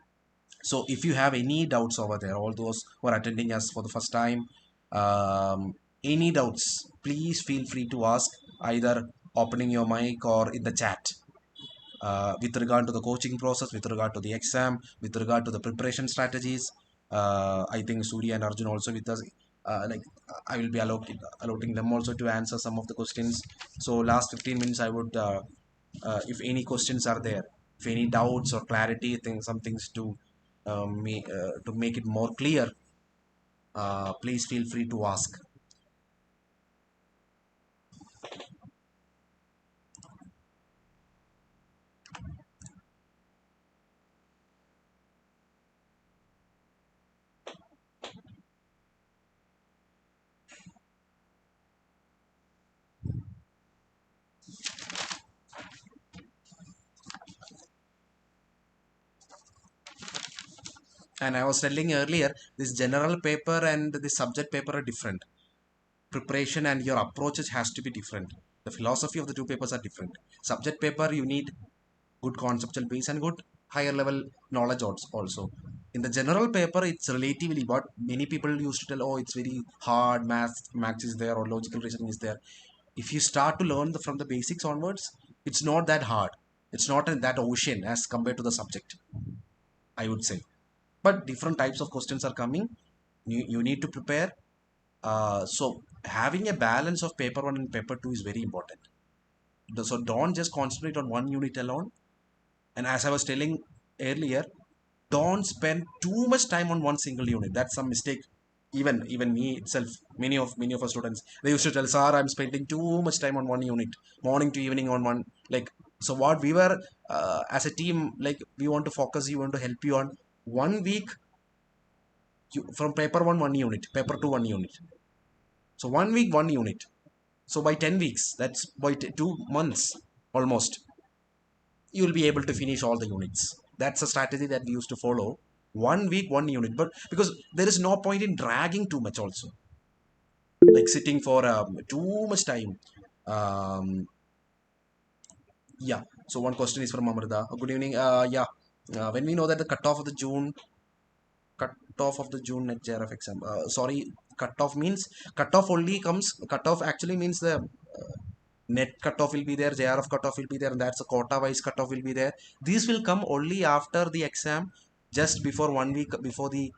so if you have any doubts over there, all those who are attending us for the first time, any doubts, please feel free to ask, either opening your mic or in the chat, with regard to the coaching process, with regard to the exam, with regard to the preparation strategies. I think Surya and Arjun also with us. I will be allotting them also to answer some of the questions. So last 15 minutes, I would, if any questions are there, if any doubts or clarity, things, some things to make it more clear, please feel free to ask. And I was telling earlier, this general paper and the subject paper are different. Preparation and your approaches has to be different. The philosophy of the two papers are different. Subject paper, you need good conceptual base and good higher level knowledge also. In the general paper, it's relatively what many people used to tell, oh, it's very hard, maths is there, or logical reasoning is there. If you start to learn from the basics onwards, It's not that hard. It's not in that ocean as compared to the subject, I would say. But different types of questions are coming. You need to prepare. So having a balance of paper one and paper two is very important. So don't just concentrate on one unit alone. And as I was telling earlier, don't spend too much time on one single unit. That's some mistake. Even me itself, many of our students, they used to tell, "Sir, I'm spending too much time on one unit, morning to evening on one." Like, so what we were as a team, like, we want to focus, you want to help you on 1 week. From paper one unit, paper two, 1 unit. So 1 week, 1 unit. So by 10 weeks, that's by 2 months almost, you will be able to finish all the units. That's a strategy that we used to follow. 1 week, 1 unit. But because there is no point in dragging too much also, like sitting for too much time. Um, yeah. So one question is from Amrita. Good evening. Yeah. When we know that the cutoff of the June net JRF exam. Sorry, cutoff means cutoff only comes. Cutoff actually means the net cutoff will be there, JRF cutoff will be there, and that's a quota wise cutoff will be there. These will come only after the exam, just before 1 week before the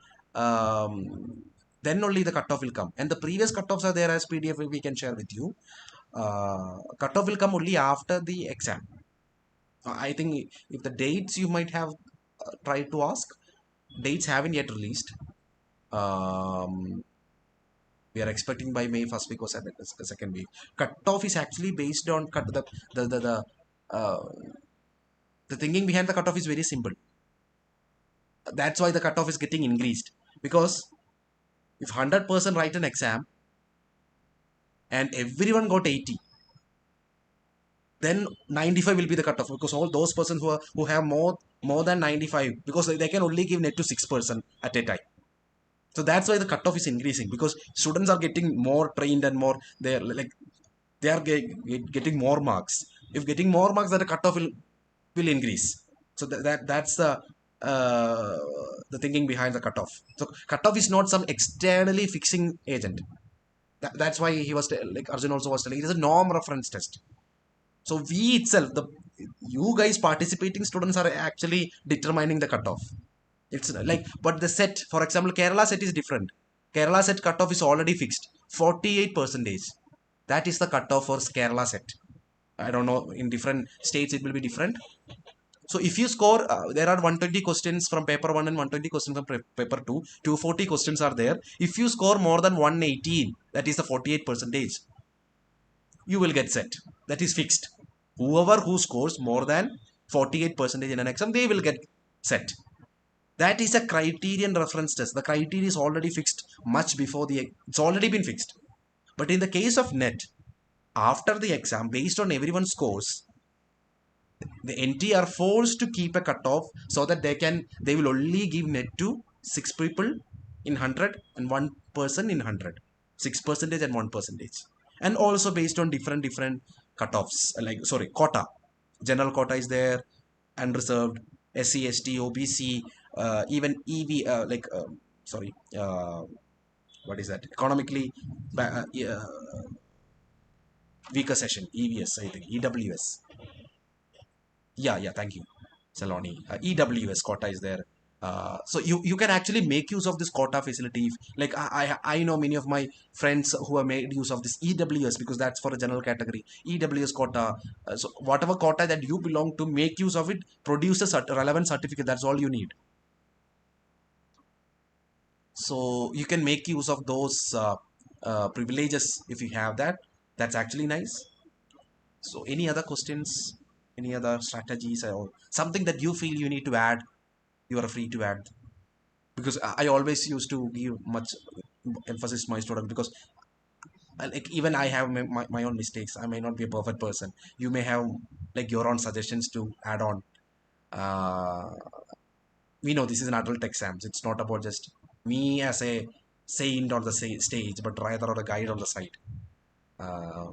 then only the cutoff will come. And the previous cutoffs are there as PDF we can share with you. Cutoff will come only after the exam. I think if the dates you might have tried to ask, dates haven't yet released. Um, we are expecting by May first week or second week. Cutoff is actually based on uh, the thinking behind the cutoff is very simple. That's why the cutoff is getting increased, because if 100% write an exam and everyone got 80, then 95 will be the cutoff, because all those persons who have more than 95, because they can only give net to 6% at a time. So that's why the cutoff is increasing, because students are getting more trained and more, they're like, they are getting more marks. If getting more marks, then the cutoff will increase. So that's uh, the thinking behind the cutoff. So cutoff is not some externally fixing agent. That's why he was like Arjun also was telling, it is a norm reference test. So we itself, the you guys participating students are actually determining the cutoff. It's like, but the set, for example, Kerala set is different. Kerala set cutoff is already fixed, 48 percentage. That is the cutoff for Kerala set. I don't know, in different states it will be different. So if you score, there are 120 questions from paper 1 and 120 questions from paper 2. 240 questions are there. If you score more than 118, that is the 48 percentage, you will get set. That is fixed. Whoever who scores more than 48 percentage in an exam, they will get set. That is a criterion reference test. The criteria is already fixed much before it's already been fixed. But in the case of net, after the exam, based on everyone's scores, the NTA are forced to keep a cutoff so that they will only give net to 6 people in 100 and 1 person in 100, 6% and 1%, and also based on different cutoffs, like, sorry, quota. General quota is there, unreserved, SC, ST, OBC, even EV, sorry, what is that, economically weaker session, EVS, I think, EWS. Yeah, thank you, Saloni. EWS quota is there. So you can actually make use of this quota facility. Like, I know many of my friends who have made use of this EWS, because that's for a general category. EWS quota. So whatever quota that you belong to, make use of it. Produce a relevant certificate. That's all you need. So you can make use of those privileges if you have that. That's actually nice. So any other questions? Any other strategies or something that you feel you need to add? You are free to add, because I always used to give much emphasis to my student, because like, even I have my own mistakes. I may not be a perfect person. You may have like your own suggestions to add on. uh, we know this is an adult exams. It's not about just me as a saint on the stage, but rather a guide on the side. uh,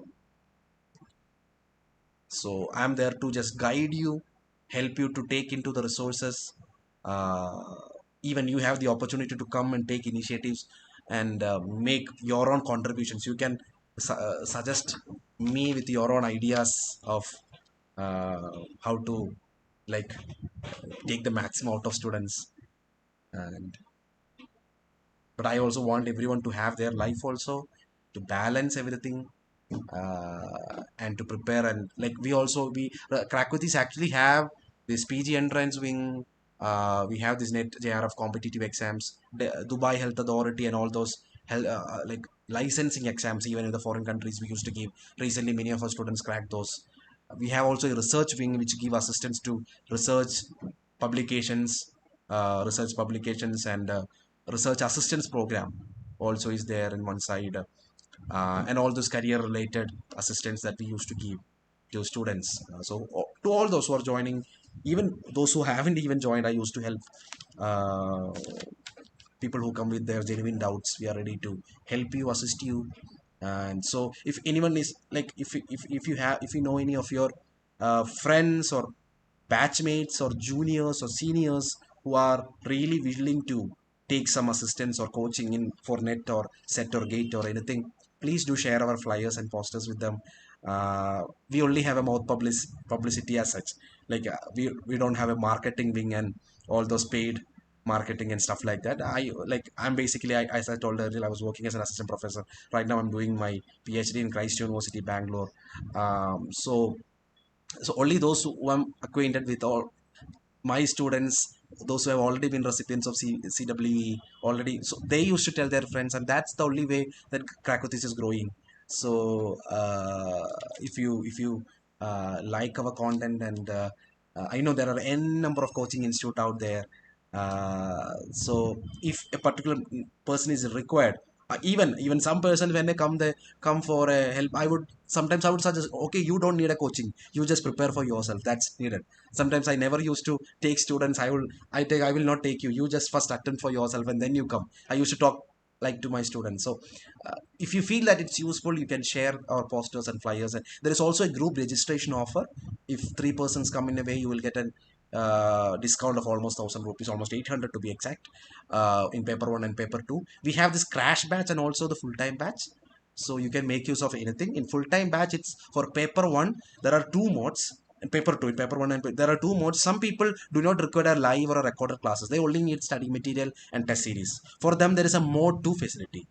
so I'm there to just guide you, help you to take into the resources. uh, Even you have the opportunity to come and take initiatives and make your own contributions. You can suggest me with your own ideas of how to like take the maximum out of students. And but I also want everyone to have their life also, to balance everything, and to prepare. And like we also we Krakwatis actually have this PG entrance wing. We have this net JRF competitive exams, the Dubai Health Authority, and all those like licensing exams. Even in the foreign countries, we used to give. Recently, many of our students cracked those. We have also a research wing which give assistance to research publications, and research assistance program also is there in one side, and all those career related assistance that we used to give to students. To all those who are joining, even those who haven't even joined, I used to help uh, people who come with their genuine doubts. We are ready to help you, assist you. And so if anyone is like, if you know any of your friends or batchmates or juniors or seniors who are really willing to take some assistance or coaching in for net or set or gate or anything, please do share our flyers and posters with them. We only have a publicity as such. Like we don't have a marketing wing and all those paid marketing and stuff like that. I'm basically, as I told earlier, I was working as an assistant professor. Right now I'm doing my PhD in Christ University, Bangalore. So only those who I'm acquainted with, all my students, those who have already been recipients of CWE already, so they used to tell their friends, and that's the only way that Krakotis is growing. So if you like our content, and I know there are n number of coaching institute out there. So if a particular person is required, even some person, when they come for a help, I would suggest, okay, you don't need a coaching, you just prepare for yourself, that's needed. Sometimes I never used to take students. I will not take you, you just first attempt for yourself and then you come. I used to talk like to my students. So if you feel that it's useful, you can share our posters and flyers. And there is also a group registration offer. If three persons come in a way, you will get an discount of almost 1,000 rupees, almost 800 to be exact, in paper one and paper two. We have this crash batch and also the full-time batch, so you can make use of anything. In full-time batch, it's for paper one, there are two modes. In paper two, in paper one, and there are two modes. Some people do not require a live or a recorded classes, they only need study material and test series. For them, there is a mode 2 facility.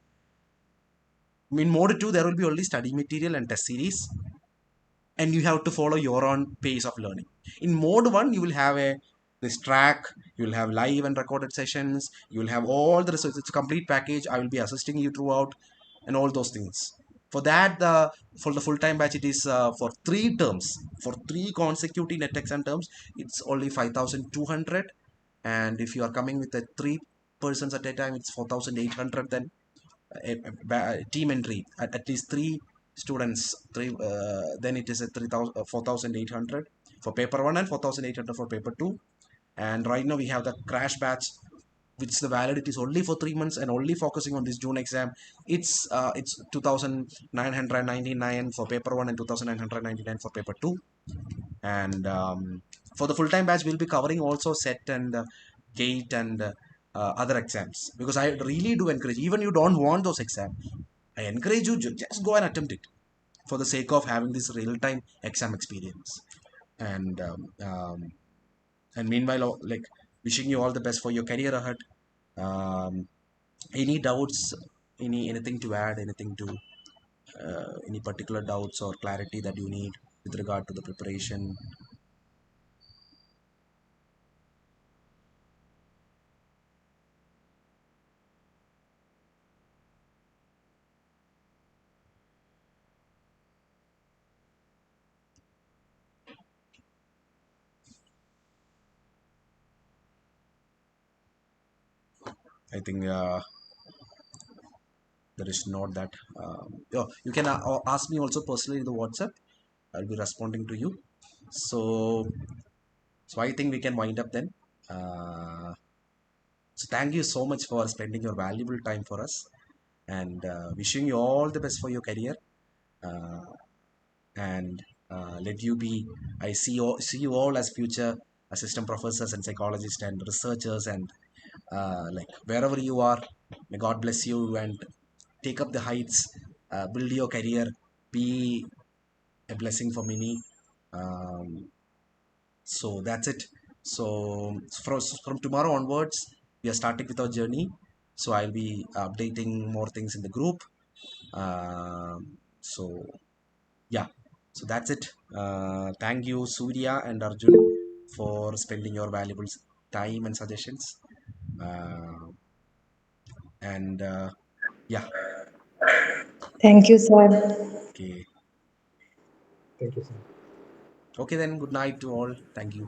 In mode 2, there will be only study material and test series, and you have to follow your own pace of learning. In mode 1, you will have a this track, you will have live and recorded sessions, you will have all the research. It's a complete package. I will be assisting you throughout, and all those things. For that, for the full-time batch, it is for 3 terms, for 3 consecutive net exam terms, it's only 5,200. And if you are coming with the 3 persons at a time, it's 4,800. Then team entry at least 3 students, then it is a 3,000 4,800 for paper 1 and 4,800 for paper 2. And right now we have the crash batch, which the validity is only for 3 months and only focusing on this June exam. It's 2,999 for paper 1 and 2,999 for paper 2. And for the full-time batch, we'll be covering also set and gate and other exams, because I really do encourage, even you don't want those exams, I encourage you, just go and attempt it for the sake of having this real-time exam experience. And and meanwhile, like, wishing you all the best for your career ahead. um, any doubts, anything to add, anything to any particular doubts or clarity that you need with regard to the preparation? I think there is not that. You can ask me also personally in the WhatsApp. I'll be responding to you. So, so I think we can wind up then. So thank you so much for spending your valuable time for us, and wishing you all the best for your career. Uh, and let you be. I see you all as future assistant professors and psychologists and researchers, and like wherever you are, may God bless you and take up the heights, build your career, be a blessing for many. Um, so that's it. So from tomorrow onwards, we are starting with our journey. So I'll be updating more things in the group. So yeah, so that's it. Thank you, Surya and Arjun, for spending your valuable time and suggestions. Uh, and yeah, Thank you, sir. okay. Thank you, sir. Okay, then good night to all. Thank you.